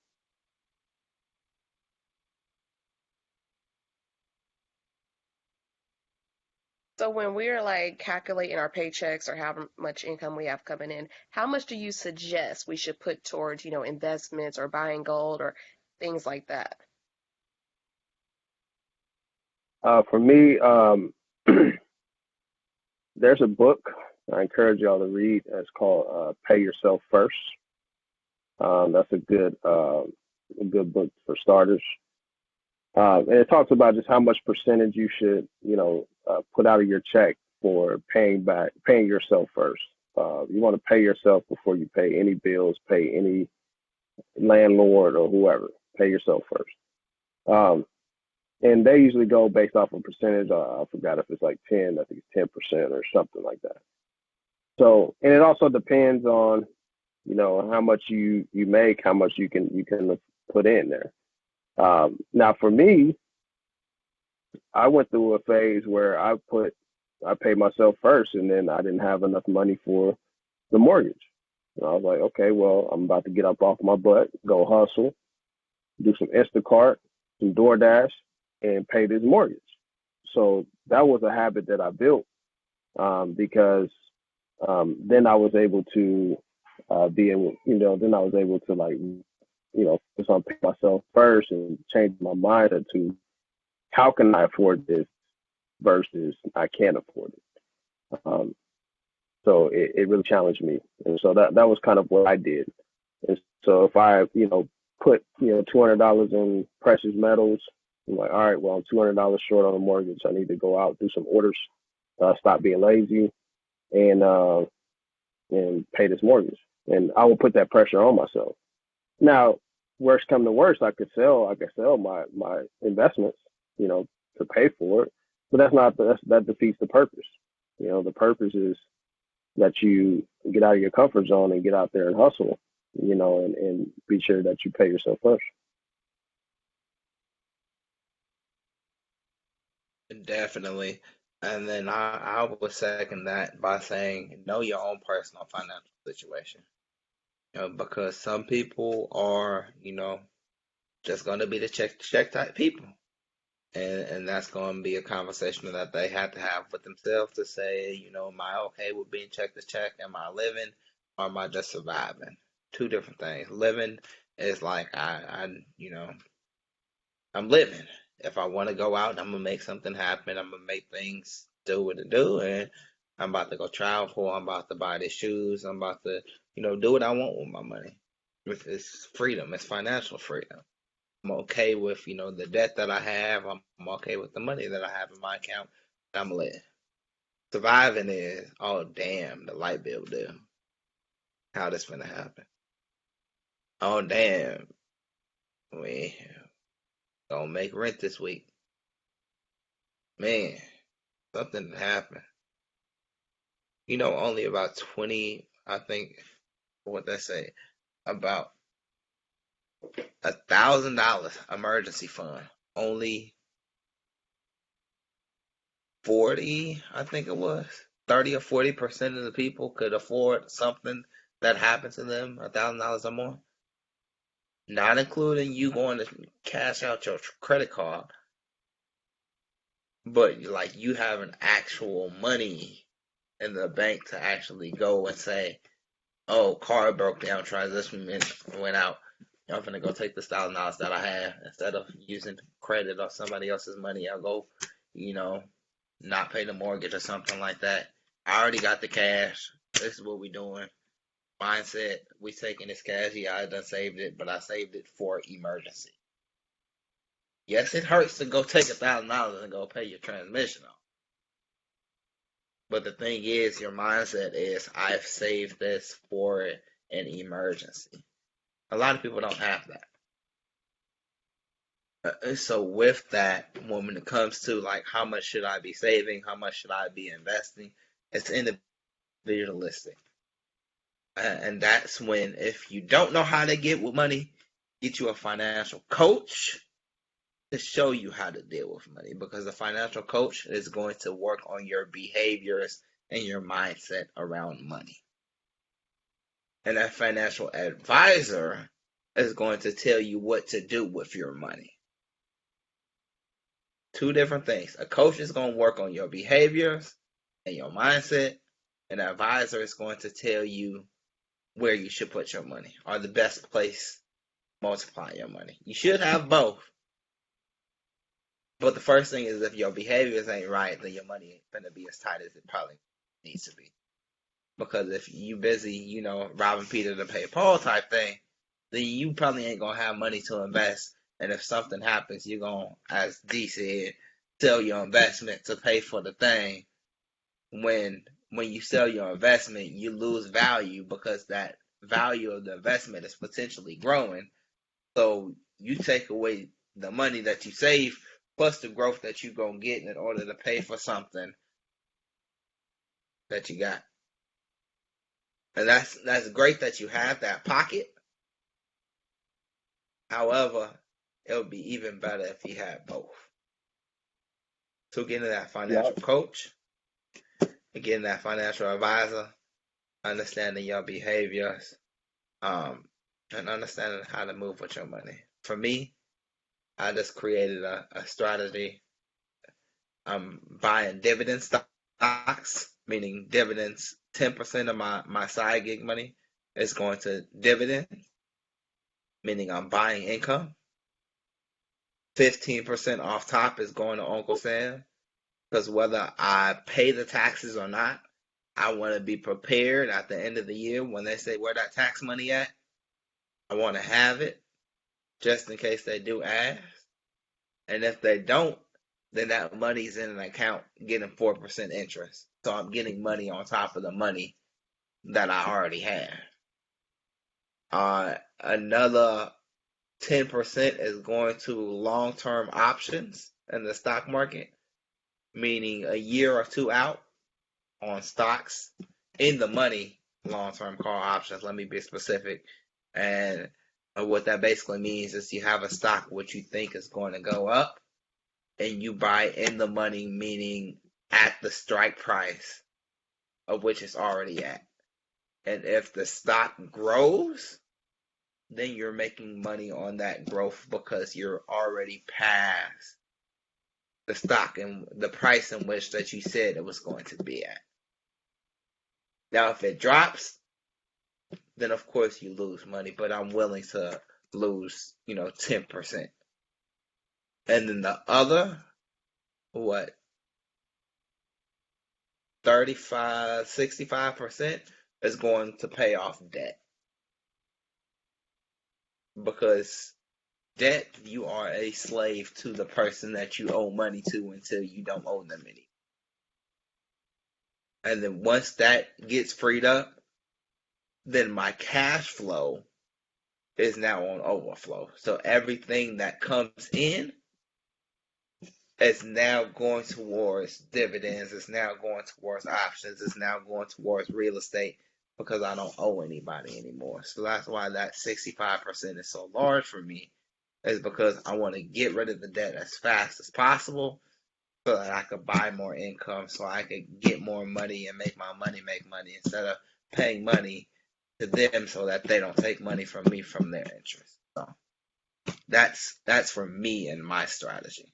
So when we're like calculating our paychecks or how much income we have coming in, how much do you suggest we should put towards, investments or buying gold or things like that? For me, there's a book I encourage y'all to read. It's called Pay Yourself First. That's a good book for starters. And it talks about just how much percentage you should, put out of your check for paying yourself first. You want to pay yourself before you pay any bills, pay any landlord or whoever. Pay yourself first. And they usually go based off a percentage. I forgot if it's like 10, I think it's 10% or something like that. So, and it also depends on, how much you make, how much you can put in there. Now for me, I went through a phase where I paid myself first, and then I didn't have enough money for the mortgage. And I was like, okay, well, I'm about to get up off my butt, go hustle, do some Instacart, some DoorDash, and pay this mortgage. So that was a habit that I built because then I was able to then I was able to focus on paying myself first and change my mindset to how can I afford this versus I can't afford it. So it really challenged me. And so that was kind of what I did. And so if I, put, $200 in precious metals, I'm like, all right, well, I'm $200 short on a mortgage. I need to go out, do some orders, stop being lazy and pay this mortgage. And I will put that pressure on myself. Now, worst come to worst, I could sell my investments, to pay for it. But that defeats the purpose. The purpose is that you get out of your comfort zone and get out there and hustle, and be sure that you pay yourself first. Definitely. And then I would second that by saying know your own personal financial situation. Because some people are, just going to be the check type people. And that's going to be a conversation that they have to have with themselves to say, am I okay with being check to check? Am I living or am I just surviving? Two different things. Living is like I'm living. if I want to go out, I'm gonna make something happen. I'm gonna make things do what it do, and I'm about to go travel. I'm about to buy the shoes. I'm about to, do what I want with my money. It's freedom. It's financial freedom. I'm okay with, the debt that I have. I'm okay with the money that I have in my account. I'm lit. Surviving is, oh damn, the light bill due. How this gonna happen? Oh damn, we gonna make rent this week. Man, something happened. Only about 20, I think, what they say, about $1,000 emergency fund. Only 40, I think it was, 30 or 40% of the people could afford something that happened to them, $1,000 or more. Not including you going to cash out your credit card, but like you having actual money in the bank to actually go and say, oh, car broke down, transition went out. I'm gonna go take this $1,000 that I have instead of using credit or somebody else's money. I'll go, not pay the mortgage or something like that. I already got the cash. This is what we doing. Mindset, we taking this cash. Yeah, I done saved it, but I saved it for emergency. Yes, it hurts to go take $1,000 and go pay your transmission off. But the thing is, your mindset is, I've saved this for an emergency. A lot of people don't have that. So with that, when it comes to like how much should I be saving, how much should I be investing, it's individualistic. And that's when, if you don't know how to get with money, get you a financial coach to show you how to deal with money, because the financial coach is going to work on your behaviors and your mindset around money. And that financial advisor is going to tell you what to do with your money. Two different things. A coach is going to work on your behaviors and your mindset. An advisor is going to tell you where you should put your money, or the best place to multiply your money. You should have both. But the first thing is, if your behaviors ain't right, then your money ain't gonna be as tight as it probably needs to be. Because if you busy, robbing Peter to pay Paul type thing, then you probably ain't gonna have money to invest. And if something happens, you're gonna, as D said, sell your investment to pay for the thing. When you sell your investment, you lose value, because that value of the investment is potentially growing. So you take away the money that you save plus the growth that you're gonna get in order to pay for something that you got. And that's great that you have that pocket. However, it would be even better if you had both. So getting that financial coach, getting that financial advisor, understanding your behaviors, and understanding how to move with your money. For me, I just created a strategy. I'm buying dividend stocks, meaning dividends. 10% of my side gig money is going to dividend, meaning I'm buying income. 15% off top is going to Uncle Sam, because whether I pay the taxes or not, I want to be prepared at the end of the year when they say, where that tax money at? I want to have it just in case they do ask. And if they don't, then that money's in an account getting 4% interest. So I'm getting money on top of the money that I already have. Another 10% is going to long-term options in the stock market, meaning a year or two out on stocks in the money, long-term call options. Let me be specific. And what that basically means is you have a stock which you think is going to go up, and you buy in the money, meaning at the strike price of which it's already at. And if the stock grows, then you're making money on that growth, because you're already past the stock and the price in which that you said it was going to be at. Now, if it drops, then of course you lose money, but I'm willing to lose, 10%. And then the other, what, 35, 65% is going to pay off debt. Because debt, you are a slave to the person that you owe money to until you don't owe them any. And then once that gets freed up, then my cash flow is now on overflow. So everything that comes in is now going towards dividends, it's now going towards options, it's now going towards real estate because I don't owe anybody anymore. So that's why that 65% is so large for me, is because I want to get rid of the debt as fast as possible so that I could buy more income, so I could get more money and make my money make money instead of paying money to them so that they don't take money from me from their interest. So that's for me and my strategy.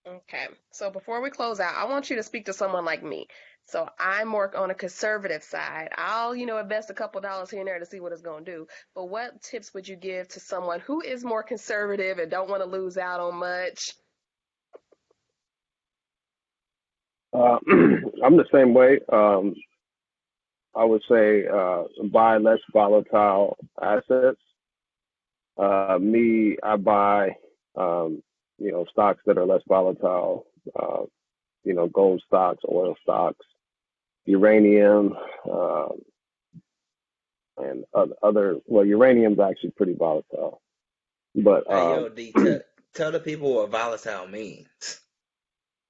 Okay. So before we close out, I want you to speak to someone like me. So I'm more on a conservative side. I'll, invest a couple dollars here and there to see what it's going to do. But what tips would you give to someone who is more conservative and don't want to lose out on much? I'm the same way. I would say buy less volatile assets. I buy, stocks that are less volatile. Gold stocks, oil stocks, uranium, and other. Well, uranium's actually pretty volatile. But Hey, yo, D, tell the people what volatile means.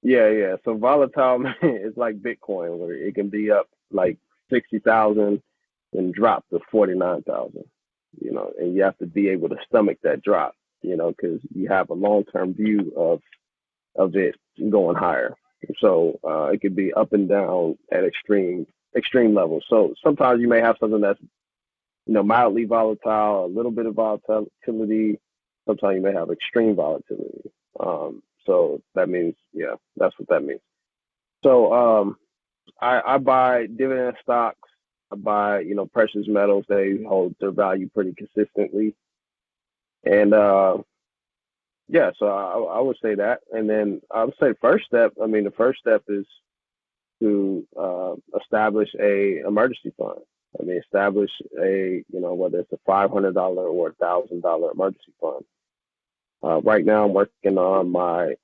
yeah. So volatile is like Bitcoin, where it can be up like 60,000 and drop to 49,000. And you have to be able to stomach that drop. Because you have a long-term view of it going higher. So it could be up and down at extreme levels. So sometimes you may have something that's mildly volatile, a little bit of volatility. Sometimes you may have extreme volatility. So that means, yeah, that's what that means. So I buy dividend stocks. I buy precious metals. They hold their value pretty consistently, and yeah, so I would say that. And then I would say the first step is to establish a emergency fund. Establish whether it's a $500 or $1,000 emergency fund. Right now, I'm working on my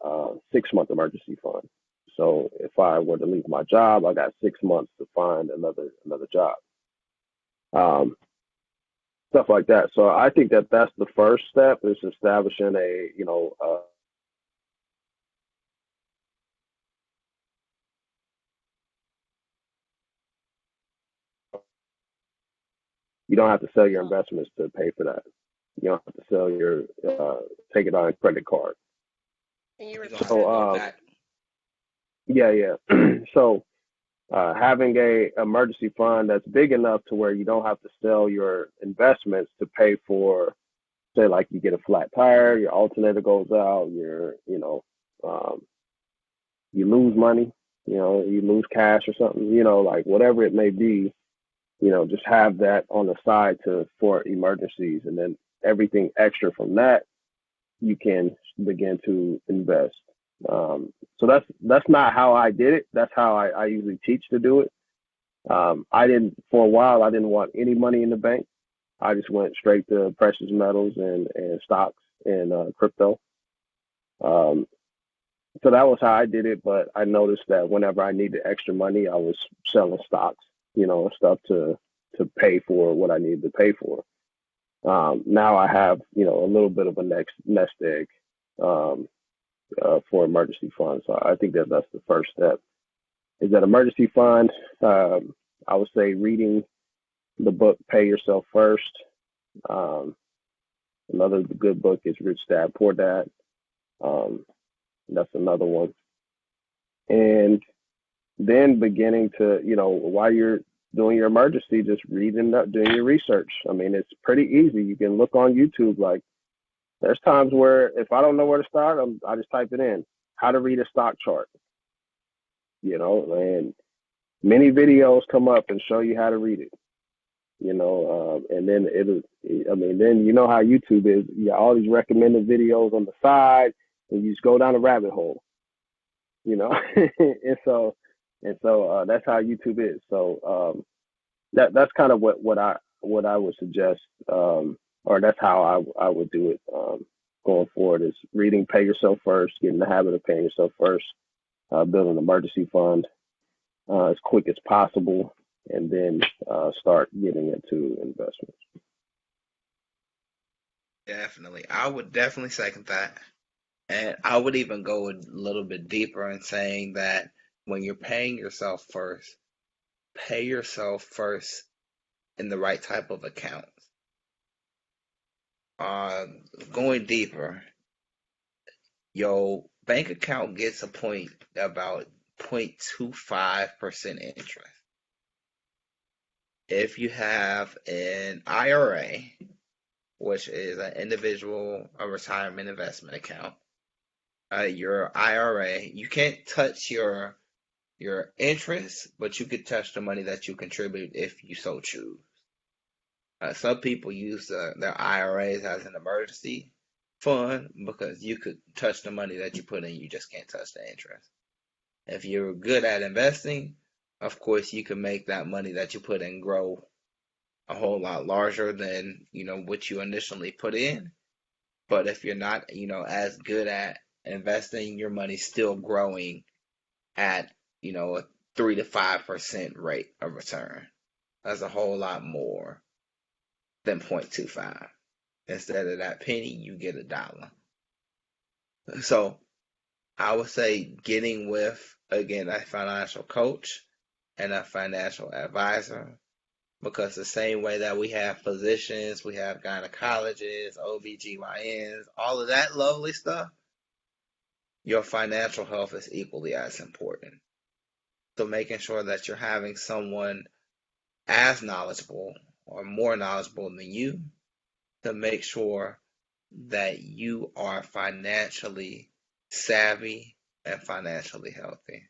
6-month emergency fund. So if I were to leave my job, I got 6 months to find another job. Stuff like that. So I think that's the first step, is establishing you don't have to sell your investments to pay for that. You don't have to sell your take it on a credit card. Can you repeat So that? yeah. So having a emergency fund that's big enough to where you don't have to sell your investments to pay for, say, like you get a flat tire, your alternator goes out, you lose money, you lose cash or something, like whatever it may be, just have that on the side for emergencies, and then everything extra from that you can begin to invest. So that's not how I did it. That's how I usually teach to do it. For a while, I didn't want any money in the bank. I just went straight to precious metals and stocks and crypto. So that was how I did it. But I noticed that whenever I needed extra money, I was selling stocks, and stuff to pay for what I needed to pay for. Now I have, a little bit of a nest egg for emergency funds. So I think that's the first step. Is that emergency fund? I would say reading the book Pay Yourself First. Another good book is Rich Dad Poor Dad. That's another one. And then beginning to, while you're doing your emergency, just reading, doing your research. It's pretty easy. You can look on YouTube. Like, there's times where if I don't know where to start, I just type it in, how to read a stock chart, and many videos come up and show you how to read it. And then then you know how YouTube is. You got all these recommended videos on the side, and you just go down a rabbit hole, and so that's how YouTube is. So that's kind of what I would suggest, or that's how I would do it going forward is reading Pay Yourself First, getting the habit of paying yourself first, build an emergency fund as quick as possible, and then start getting into investments. Definitely. I would definitely second that. And I would even go a little bit deeper in saying that when you're paying yourself first, pay yourself first in the right type of account. Going deeper, your bank account gets a point about 0.25% interest. If you have an IRA, which is an individual retirement investment account, your IRA, you can't touch your interest, but you could touch the money that you contribute if you so choose. Some people use their IRAs as an emergency fund because you could touch the money that you put in, you just can't touch the interest. If you're good at investing, of course, you can make that money that you put in grow a whole lot larger than, what you initially put in. But if you're not, as good at investing, your money's still growing at, a 3 to 5% rate of return. That's a whole lot more than 0.25. Instead of that penny, you get $1. So I would say getting with, again, a financial coach and a financial advisor, because the same way that we have physicians, we have gynecologists, OBGYNs, all of that lovely stuff, your financial health is equally as important. So making sure that you're having someone as knowledgeable or more knowledgeable than you to make sure that you are financially savvy and financially healthy.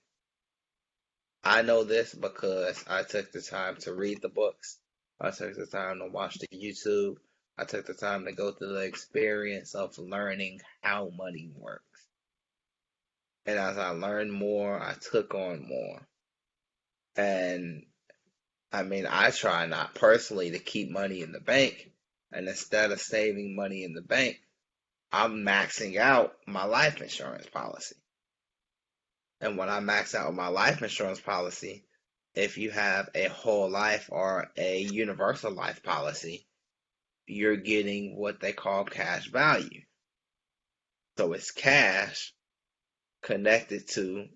I know this because I took the time to read the books. I took the time to watch the YouTube. I took the time to go through the experience of learning how money works. And as I learned more, I took on more. And I try not personally to keep money in the bank. And instead of saving money in the bank, I'm maxing out my life insurance policy. And when I max out my life insurance policy, if you have a whole life or a universal life policy, you're getting what they call cash value. So it's cash connected to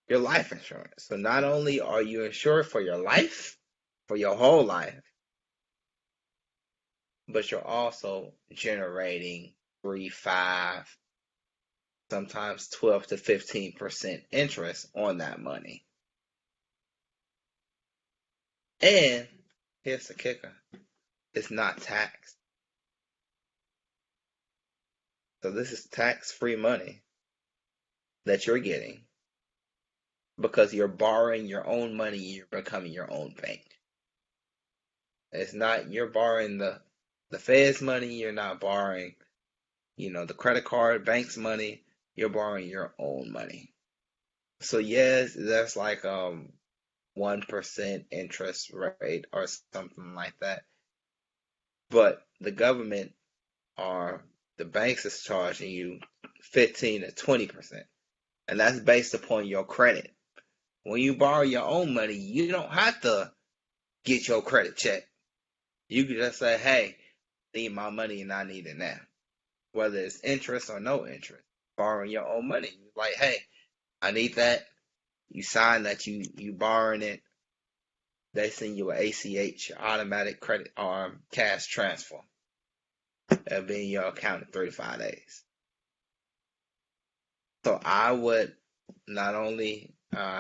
your life insurance. So not only are you insured for your life, for your whole life, but you're also generating 3, 5, sometimes 12 to 15% interest on that money. And here's the kicker. It's not taxed. So this is tax-free money that you're getting because you're borrowing your own money, you're becoming your own bank. It's not you're borrowing the Fed's money, you're not borrowing, the credit card, bank's money, you're borrowing your own money. So yes, that's like 1% interest rate or something like that. But the government or the banks is charging you 15 to 20%. And that's based upon your credit. When you borrow your own money, you don't have to get your credit checked. You can just say, hey, I need my money and I need it now. Whether it's interest or no interest. Borrowing your own money. Like, hey, I need that. You sign that you borrowing it. They send you an ACH, automatic credit cash transfer. That'll be in your account in 3 to 5 days. So I would not only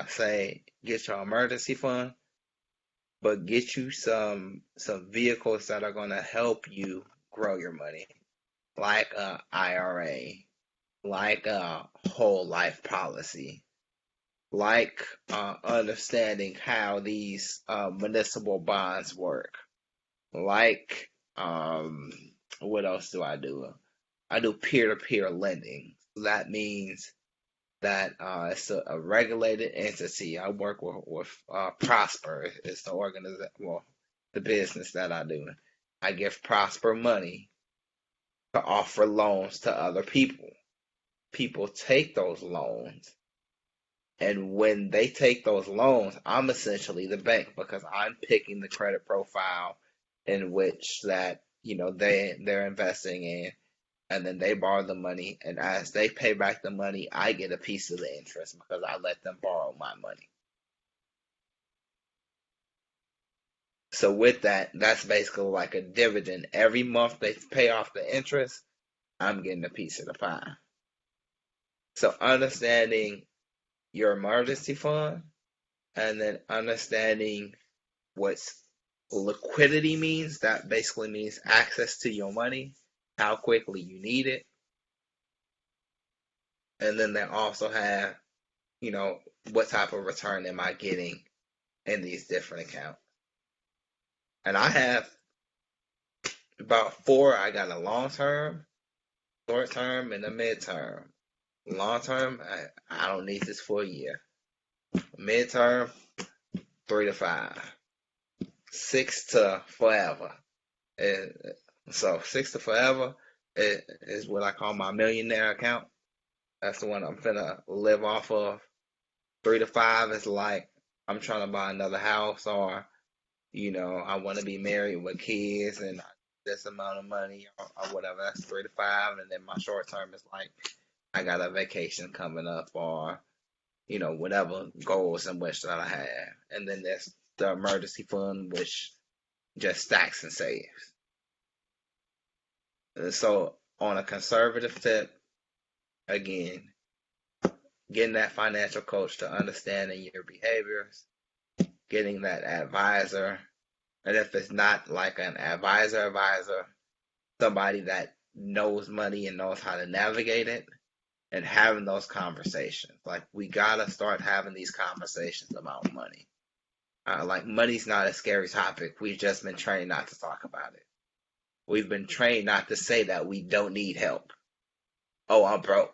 say get your emergency fund, but get you some vehicles that are going to help you grow your money, like a IRA, like a whole life policy, like understanding how these municipal bonds work. Like, what else do I do? I do peer-to-peer lending. That means that it's a regulated entity. I work with Prosper. It's the organization, well, the business that I do. I give Prosper money to offer loans to other people. People take those loans, and when they take those loans, I'm essentially the bank because I'm picking the credit profile in which that they're investing in, and then they borrow the money, and as they pay back the money, I get a piece of the interest because I let them borrow my money. So with that, that's basically like a dividend. Every month they pay off the interest, I'm getting a piece of the pie. So understanding your emergency fund, and then understanding what liquidity means, that basically means access to your money, how quickly you need it. And then they also have, what type of return am I getting in these different accounts. And I have about four. I got a long term, short term, and a mid term. Long term, I don't need this for a year. Mid term, 3 to 5. 6 to forever. So 6 to forever is what I call my millionaire account. That's the one I'm finna live off of. 3 to 5 is like I'm trying to buy another house, or I want to be married with kids and this amount of money or whatever. That's 3 to 5, and then my short term is like I got a vacation coming up, or whatever goals in which that I have. And then there's the emergency fund, which just stacks and saves. So on a conservative tip, again, getting that financial coach to understanding your behaviors, getting that advisor, and if it's not like an advisor, somebody that knows money and knows how to navigate it, and having those conversations. Like, we gotta start having these conversations about money. Like, money's not a scary topic. We've just been trained not to talk about it. We've been trained not to say that we don't need help. Oh, I'm broke,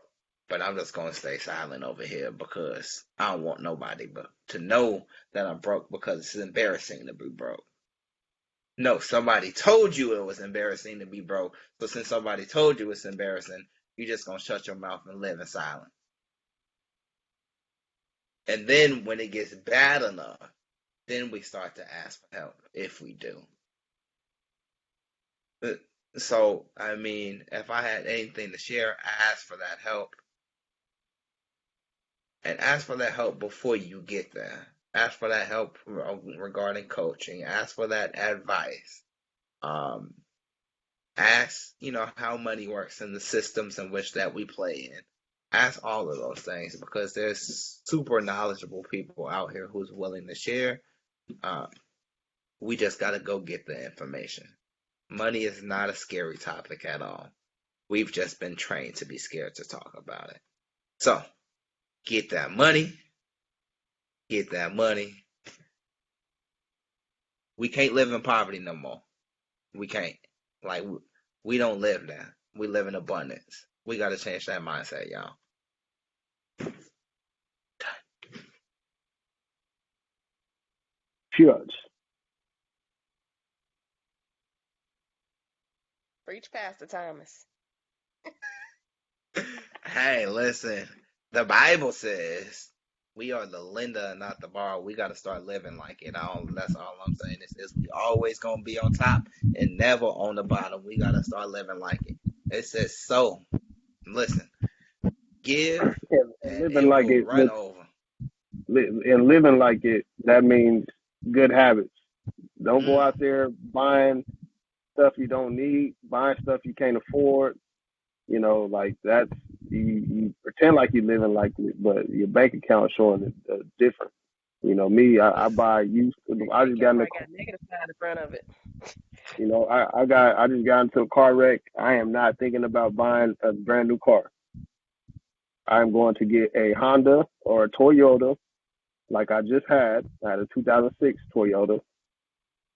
but I'm just going to stay silent over here because I don't want nobody but to know that I'm broke because it's embarrassing to be broke. No, somebody told you it was embarrassing to be broke. So since somebody told you it's embarrassing, you're just going to shut your mouth and live in silence. And then when it gets bad enough, then we start to ask for help, if we do. So, I mean, if I had anything to share, ask for that help. And ask for that help before you get there. Ask for that help regarding coaching. Ask for that advice. Ask, how money works in the systems in which that we play in. Ask all of those things because there's super knowledgeable people out here who's willing to share. We just got to go get the information. Money is not a scary topic at all. We've just been trained to be scared to talk about it. So, get that money. Get that money. We can't live in poverty no more. We can't. Like, we don't live there. We live in abundance. We got to change that mindset, y'all. Judge. Preach, Pastor Thomas. Hey, listen. The Bible says we are the lender and not the borrower. We got to start living like it. That's all I'm saying. Is we always going to be on top and never on the bottom. We got to start living like it. It says so. Listen. Give and living like it, run over. and living like it, that means good habits. Don't go out there buying stuff you don't need, buying stuff you can't afford. Like that's you pretend like you're living like it, but your bank account showing it different. Me, I buy used. I just got in the negative side in front of it. I just got into a car wreck. I am not thinking about buying a brand new car. I'm going to get a Honda or a Toyota, like I just had. I had a 2006 Toyota,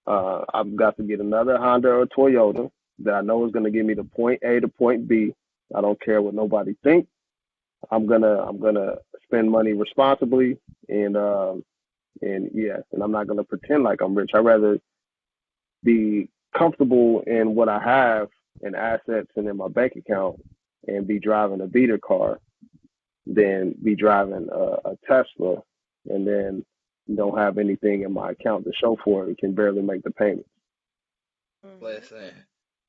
I've got to get another Honda or Toyota that I know is going to give me the point A to point B. I don't care what nobody thinks. I'm gonna spend money responsibly, and and I'm not gonna pretend like I'm rich. I'd rather be comfortable in what I have in assets and in my bank account, and be driving a beater car than be driving a Tesla and then don't have anything in my account to show for it and can barely make the payment. Listen,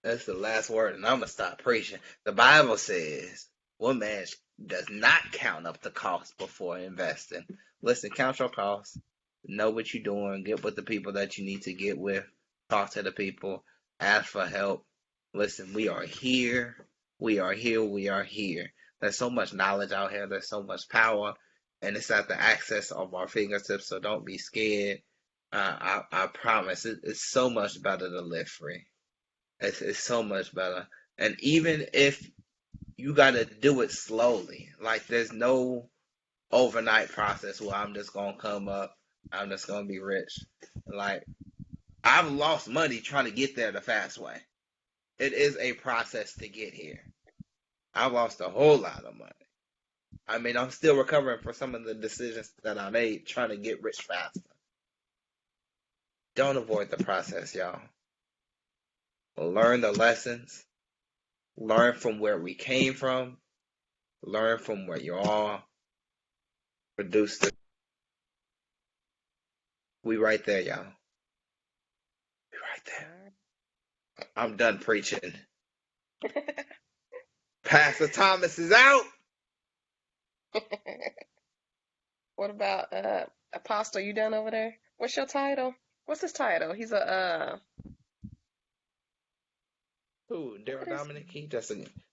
that's the last word, and I'm gonna stop preaching. The Bible says, "One man does not count up the cost before investing." Listen, count your costs, know what you're doing, get with the people that you need to get with, talk to the people, ask for help. Listen, we are here. We are here. We are here. There's so much knowledge out here. There's so much power, and it's at the access of our fingertips. So don't be scared. I promise, it's so much better to live free. It's so much better. And even if you got to do it slowly, like there's no overnight process where I'm just going to come up, I'm just going to be rich. Like, I've lost money trying to get there the fast way. It is a process to get here. I've lost a whole lot of money. I mean, I'm still recovering from some of the decisions that I made trying to get rich faster. Don't avoid the process, y'all. Learn the lessons. Learn from where we came from. Learn from where you are. Produce the. We right there, y'all. We right there. I'm done preaching. Pastor Thomas is out. What about Apostle? You done over there? What's your title? What's his title? He's a Who? Darrell what is Dominic? He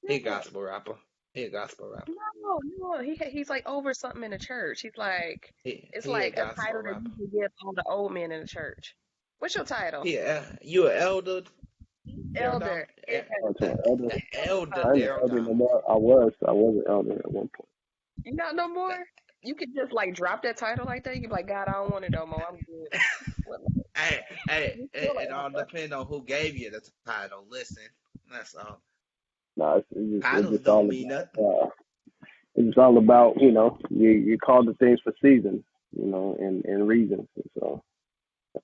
a gospel rapper. He a gospel rapper. no. He's like over something in the church. He's like it's He a like a gospel title that rapper. you can give all the old men in the church. What's your title? You an elder? Elder. The elder I ain't an Darrell elder no Dominic. more. I was an elder at one point. You not no more? You could just like drop that title like that. You can be like, God, I don't want it no more. I'm good. Hey, it all depends on who gave you the title. Listen, that's all. No, it's Titles just all don't mean about. nothing. It's all about you call the things for seasons, and reasons. And so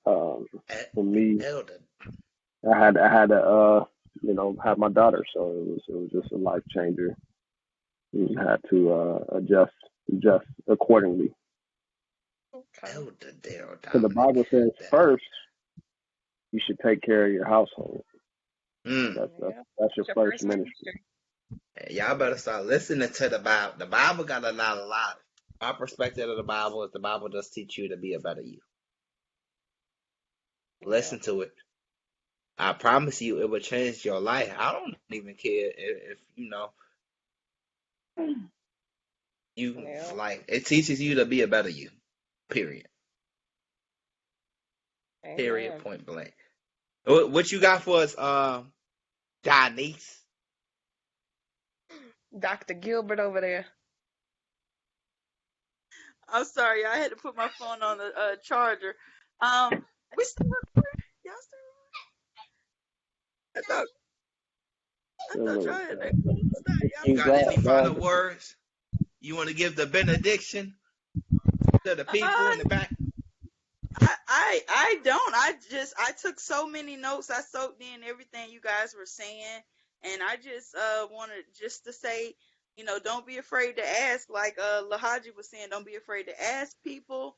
for me, Elder. I had to have my daughter, so it was just a life changer. You had to adjust accordingly. Okay. Elder Darrell So the Dominic. Bible says first you should take care of your household. That's your first ministry. Y'all better start listening to the Bible. The Bible got a lot of lies. My perspective of the Bible is the Bible does teach you to be a better you. Listen to it. I promise you it will change your life. I don't even care if like it teaches you to be a better you. Period. Amen. Period. Point blank. What you got for us, Janice? Dr. Gilbert over there. I'm sorry, I had to put my phone on the charger. We still recording? Y'all still recording? I thought y'all had that cool stuff. You got any final words? You want to give the benediction to the people in the back? I don't. I took so many notes. I soaked in everything you guys were saying, and I just wanted just to say, don't be afraid to ask. Like LaHaji was saying, don't be afraid to ask people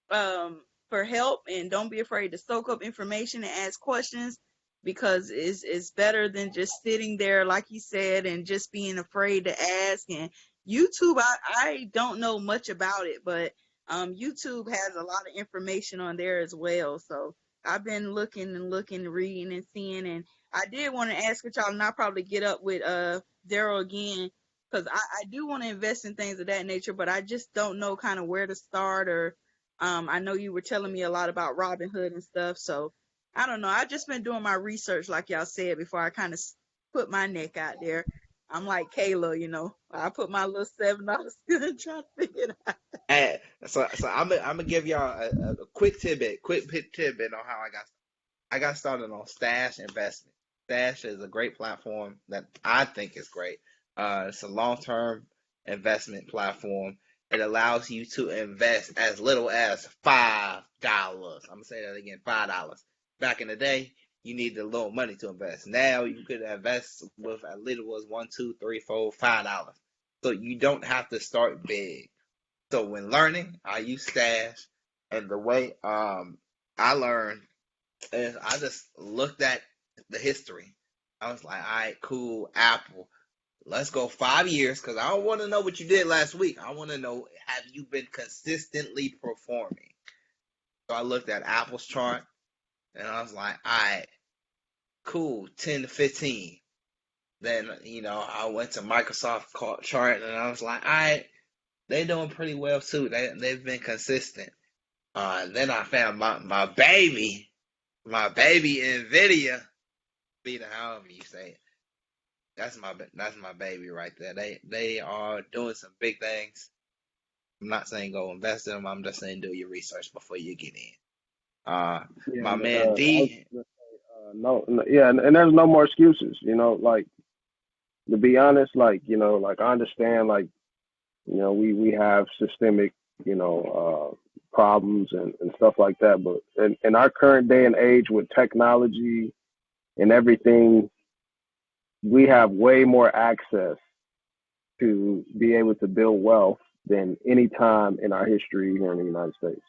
for help, and don't be afraid to soak up information and ask questions, because it's better than just sitting there, like he said, and just being afraid to ask. And YouTube, I don't know much about it, but YouTube has a lot of information on there as well. So I've been looking, reading and seeing, and I did want to ask y'all, and I'll probably get up with Darrell again, because I do want to invest in things of that nature, but I just don't know kind of where to start. Or I know you were telling me a lot about Robinhood and stuff, so I don't know. I've just been doing my research, like y'all said, before I kind of put my neck out there. I'm like Kayla, I put my little $7 and try to figure it out. So I'm gonna give y'all a quick tidbit on how I got started. I got started on Stash investment. Stash is a great platform that I think is great. It's a long-term investment platform. It allows you to invest as little as $5. I'm gonna say that again, $5. Back in the day, you needed a little money to invest. Now you could invest with as little as one, two, three, four, $5. So you don't have to start big. So when learning, I use Stash, and the way I learned is I just looked at the history. I was like, all right, cool, Apple. Let's go 5 years because I don't want to know what you did last week. I want to know, have you been consistently performing? So I looked at Apple's chart and I was like, all right, cool, 10 to 15. Then, I went to Microsoft chart and I was like, all right, they're doing pretty well too. They've been consistent. Then I found my baby Nvidia, be however you say it. That's my baby right there. They are doing some big things. I'm not saying go invest in them. I'm just saying do your research before you get in. Yeah, My and, man I was D. gonna say, yeah, and there's no more excuses. Like to be honest, like like I understand, like we have systemic, problems and stuff like that. But in our current day and age with technology and everything, we have way more access to be able to build wealth than any time in our history here in the United States.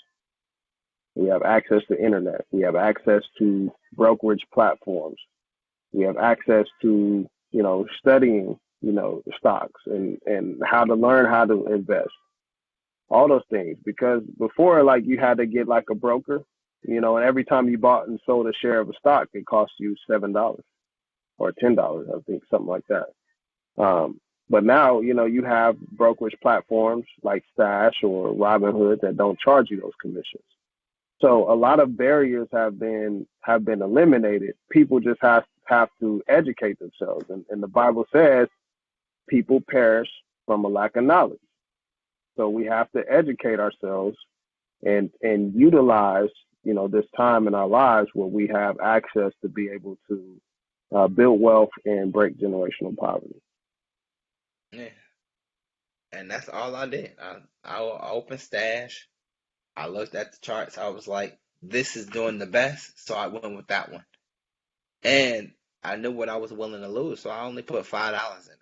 We have access to internet. We have access to brokerage platforms. We have access to, studying, stocks and how to learn how to invest, all those things. Because before, like you had to get like a broker, and every time you bought and sold a share of a stock, it cost you $7 or $10, I think, something like that. But now, you have brokerage platforms like Stash or Robinhood that don't charge you those commissions. So a lot of barriers have been eliminated. People just have to educate themselves, and the Bible says people perish from a lack of knowledge. So we have to educate ourselves and utilize this time in our lives where we have access to be able to build wealth and break generational poverty. Yeah, and that's all I did. I opened Stash. I looked at the charts. I was like, this is doing the best, so I went with that one. And I knew what I was willing to lose, so I only put $5 in it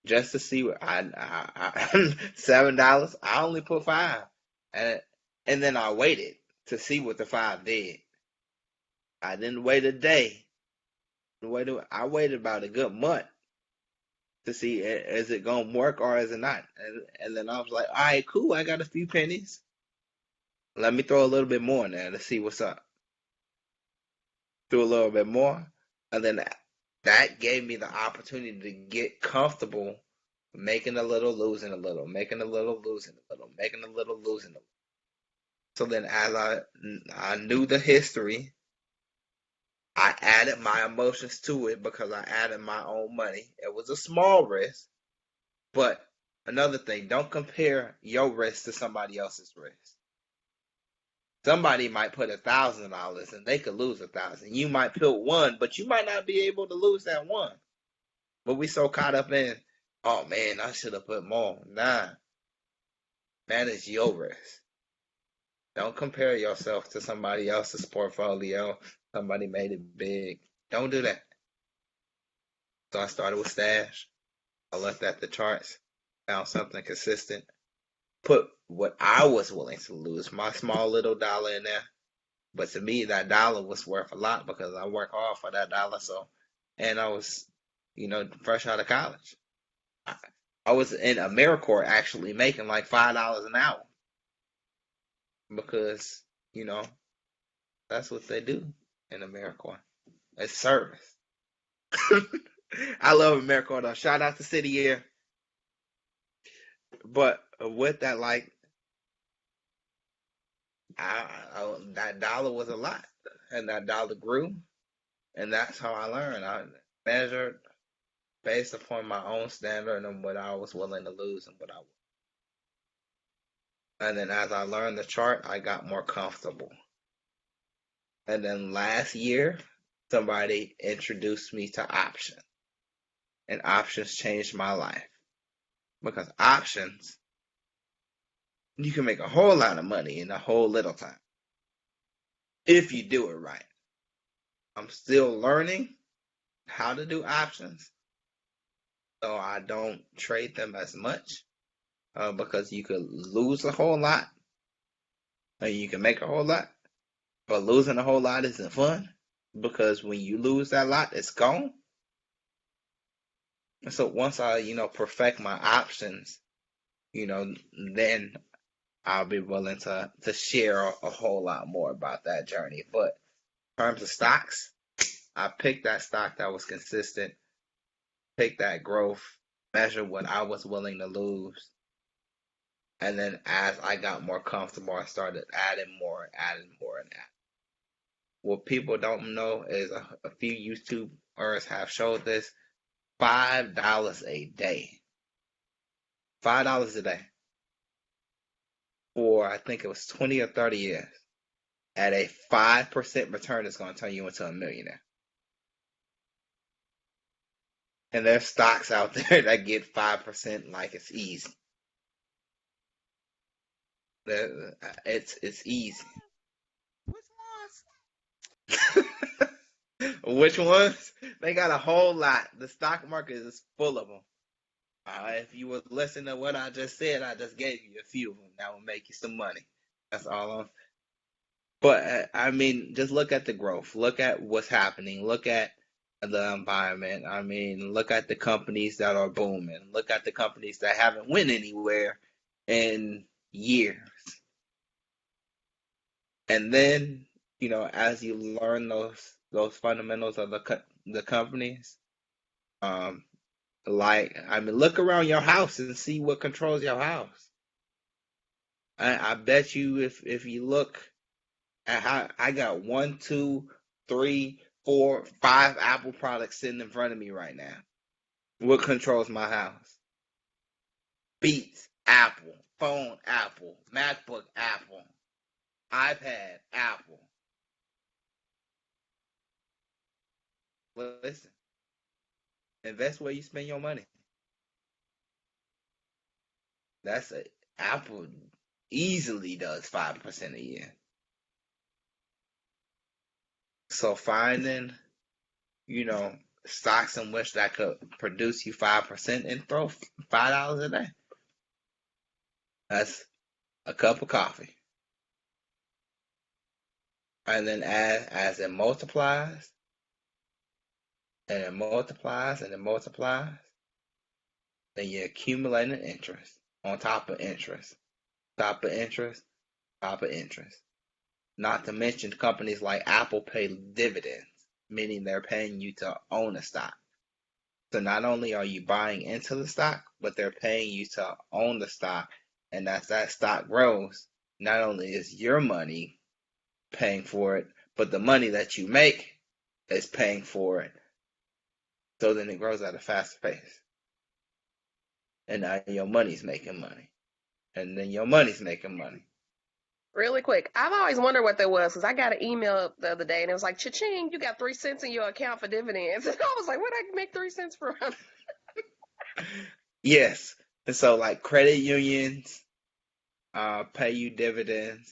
just to see what I $7. I only put five, and then I waited to see what the five did. I didn't wait a day. I waited about a good month to see is it gonna work or is it not. And then I was like, all right, cool. I got a few pennies. Let me throw a little bit more in there to see what's up. Threw a little bit more, and then that gave me the opportunity to get comfortable making a little, losing a little, making a little, losing a little, making a little, losing a little. So then, as I knew the history, I added my emotions to it because I added my own money. It was a small risk, but another thing, don't compare your risk to somebody else's risk. Somebody might put $1,000 and they could lose 1,000. You might put one, but you might not be able to lose that one. But we so caught up in, oh man, I should have put more. Nah, manage your risk. Don't compare yourself to somebody else's portfolio. Somebody made it big. Don't do that. So I started with Stash. I looked at the charts, found something consistent, put what I was willing to lose, my small little dollar in there. But to me, that dollar was worth a lot because I work hard for that dollar. So, and I was, fresh out of college. I, I was in AmeriCorps actually making like $5 an hour because, you know, that's what they do in AmeriCorps. It's service. I love AmeriCorps though. Shout out to City Year. But with that, like, that dollar was a lot, and that dollar grew, and that's how I learned. I measured based upon my own standard and what I was willing to lose and what I. And then as I learned the chart, I got more comfortable. And then last year, somebody introduced me to options, and options changed my life because options, you can make a whole lot of money in a whole little time if you do it right. I'm still learning how to do options, so I don't trade them as much because you could lose a whole lot and you can make a whole lot, but losing a whole lot isn't fun because when you lose that lot, it's gone. And so once I, perfect my options, then I'll be willing to share a whole lot more about that journey. But in terms of stocks, I picked that stock that was consistent, picked that growth, measured what I was willing to lose. And then as I got more comfortable, I started adding more, and adding. What people don't know is a few YouTubers have showed this $5 a day. $5 a day for I think it was 20 or 30 years. At a 5% return, it's going to turn you into a millionaire. And there's stocks out there that get 5% like it's easy. It's easy. Which ones? Which ones? They got a whole lot. The stock market is full of them. If you would listen to what I just said, I just gave you a few of them that will make you some money. That's all I'm. But I mean, just look at the growth. Look at what's happening. Look at the environment. I mean, look at the companies that are booming. Look at the companies that haven't went anywhere in years. And then, as you learn those fundamentals of the companies, um, I mean, look around your house and see what controls your house. I bet you if you look at how I got 1, 2, 3, 4, 5 Apple products sitting in front of me right now. What controls my house? Beats, Apple. Phone, Apple. MacBook, Apple. iPad, Apple. Listen, invest where you spend your money. Apple easily does 5% a year. So finding, you know, stocks in which that could produce you 5% and throw $5 a day. That's a cup of coffee. And then as it multiplies, and it multiplies, and it multiplies, then you're accumulating interest on top of interest, top of interest, top of interest. Not to mention companies like Apple pay dividends, meaning they're paying you to own a stock. So not only are you buying into the stock, but they're paying you to own the stock. And as that stock grows, not only is your money paying for it, but the money that you make is paying for it. So then it grows at a faster pace. And now your money's making money. And then your money's making money. Really quick, I've always wondered what that was because I got an email the other day and it was like, cha-ching, you got 3 cents in your account for dividends. And I was like, where'd I make 3 cents from? Yes. And so like credit unions pay you dividends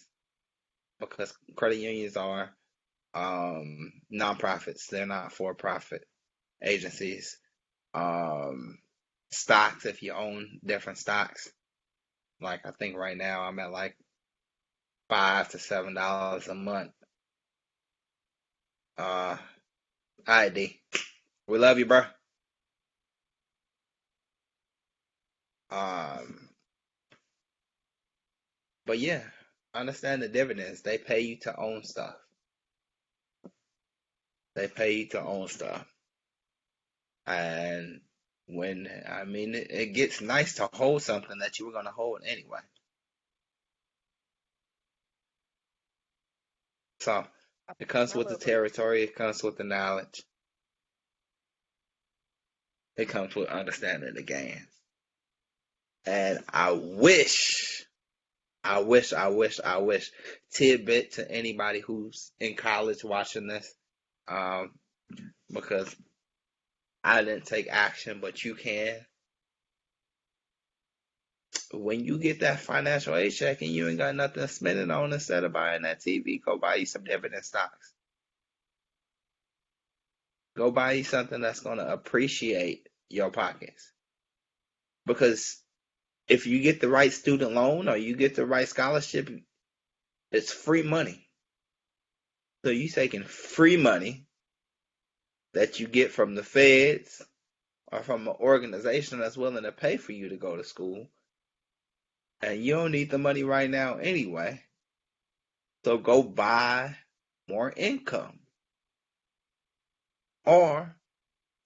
because credit unions are nonprofits. They're not for-profit agencies. Stocks, if you own different stocks, like I think right now I'm at like $5 to $7 a month. ID. We love you, bro. Um, but yeah, understand the dividends. They pay you to own stuff. They pay you to own stuff. And it gets nice to hold something that you were going to hold anyway. So it comes I with the love it. territory, it comes with the knowledge, it comes with understanding the game. And I wish I wish. Tidbit to anybody who's in college watching this, um, because I didn't take action, but you can. When you get that financial aid check and you ain't got nothing to spend it on, instead of buying that TV, go buy you some dividend stocks. Go buy you something that's going to appreciate your pockets. Because if you get the right student loan or you get the right scholarship, it's free money. So you taking free money that you get from the feds or from an organization that's willing to pay for you to go to school. And you don't need the money right now anyway. So go buy more income. Or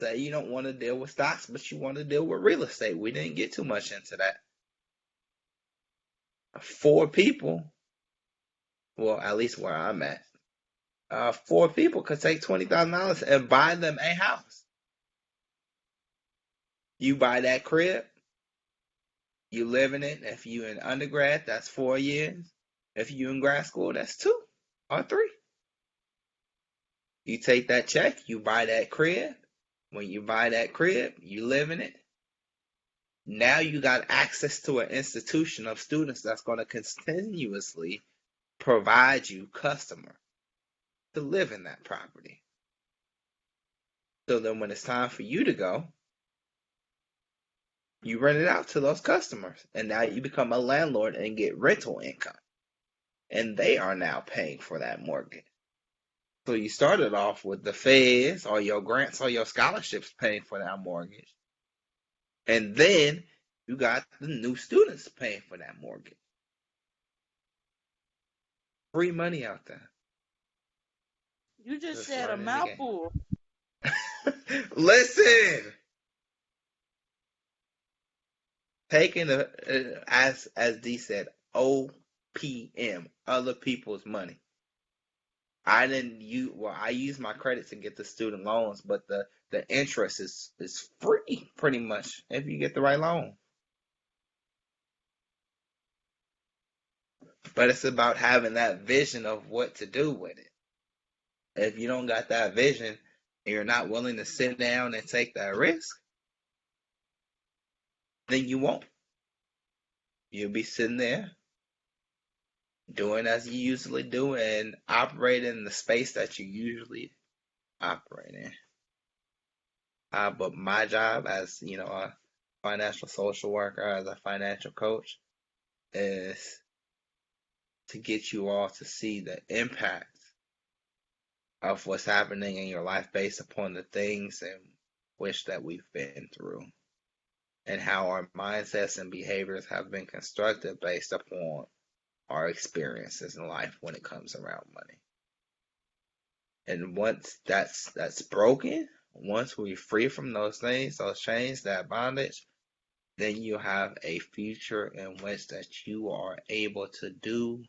say you don't want to deal with stocks, but you want to deal with real estate. We didn't get too much into that. 4 people, well, at least where I'm at, 4 people could take $20,000 and buy them a house. You buy that crib, you live in it. If you in undergrad, that's 4 years. If you in grad school, that's 2 or 3. You take that check, you buy that crib. When you buy that crib, you live in it. Now you got access to an institution of students that's going to continuously provide you customer to live in that property. So then when it's time for you to go, you rent it out to those customers. And now you become a landlord and get rental income. And they are now paying for that mortgage. So you started off with the feds or your grants or your scholarships paying for that mortgage. And then you got the new students paying for that mortgage. Free money out there. You just said a mouthful. Listen. Taking as D said, OPM, other people's money. I use my credit to get the student loans, but the interest is free pretty much if you get the right loan. But it's about having that vision of what to do with it. If you don't got that vision and you're not willing to sit down and take that risk, then you won't. You'll be sitting there doing as you usually do and operating in the space that you usually operate in. But my job as, a financial social worker, as a financial coach, is to get you all to see the impact of what's happening in your life based upon the things in which that we've been through and how our mindsets and behaviors have been constructed based upon our experiences in life when it comes around money. And once that's broken, once we're free from those things, those chains, that bondage, then you have a future in which that you are able to do,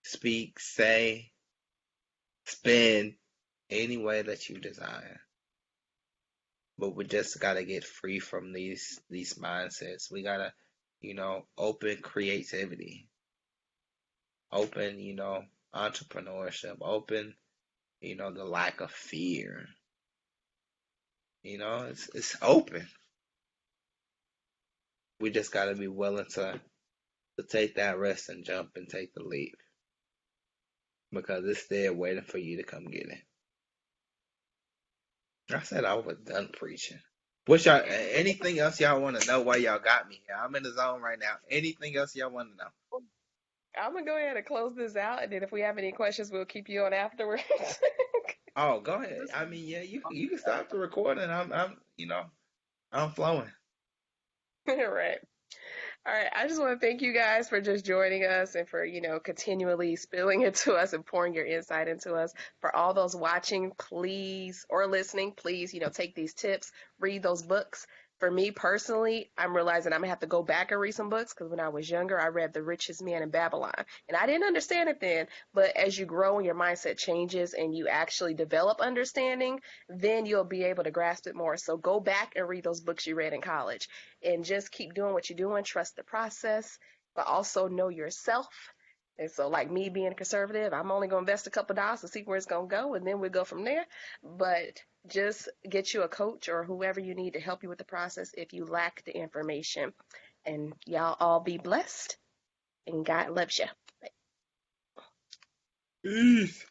speak, say, spend any way that you desire. But we just gotta get free from these mindsets. We gotta, open creativity, open, entrepreneurship, open, the lack of fear. It's open. We just gotta be willing to take that risk and jump and take the leap. Because it's there waiting for you to come get it. I said I was done preaching. What's y'all? Anything else y'all want to know while y'all got me here? I'm in the zone right now. Anything else y'all want to know? I'm gonna go ahead and close this out, and then if we have any questions, we'll keep you on afterwards. Oh, go ahead. I mean, yeah, you can stop the recording. I'm flowing. Right. All right. I just want to thank you guys for just joining us and for, continually spilling into us and pouring your insight into us. For all those watching, please, or listening, please, take these tips, read those books. For me personally, I'm realizing I'm going to have to go back and read some books because when I was younger, I read The Richest Man in Babylon. And I didn't understand it then, but as you grow and your mindset changes and you actually develop understanding, then you'll be able to grasp it more. So go back and read those books you read in college and just keep doing what you're doing. Trust the process. but also know yourself. And so, like me being conservative, I'm only going to invest a couple dollars to see where it's going to go, and then we'll go from there. But just get you a coach or whoever you need to help you with the process if you lack the information. And y'all all be blessed, and God loves you. Peace.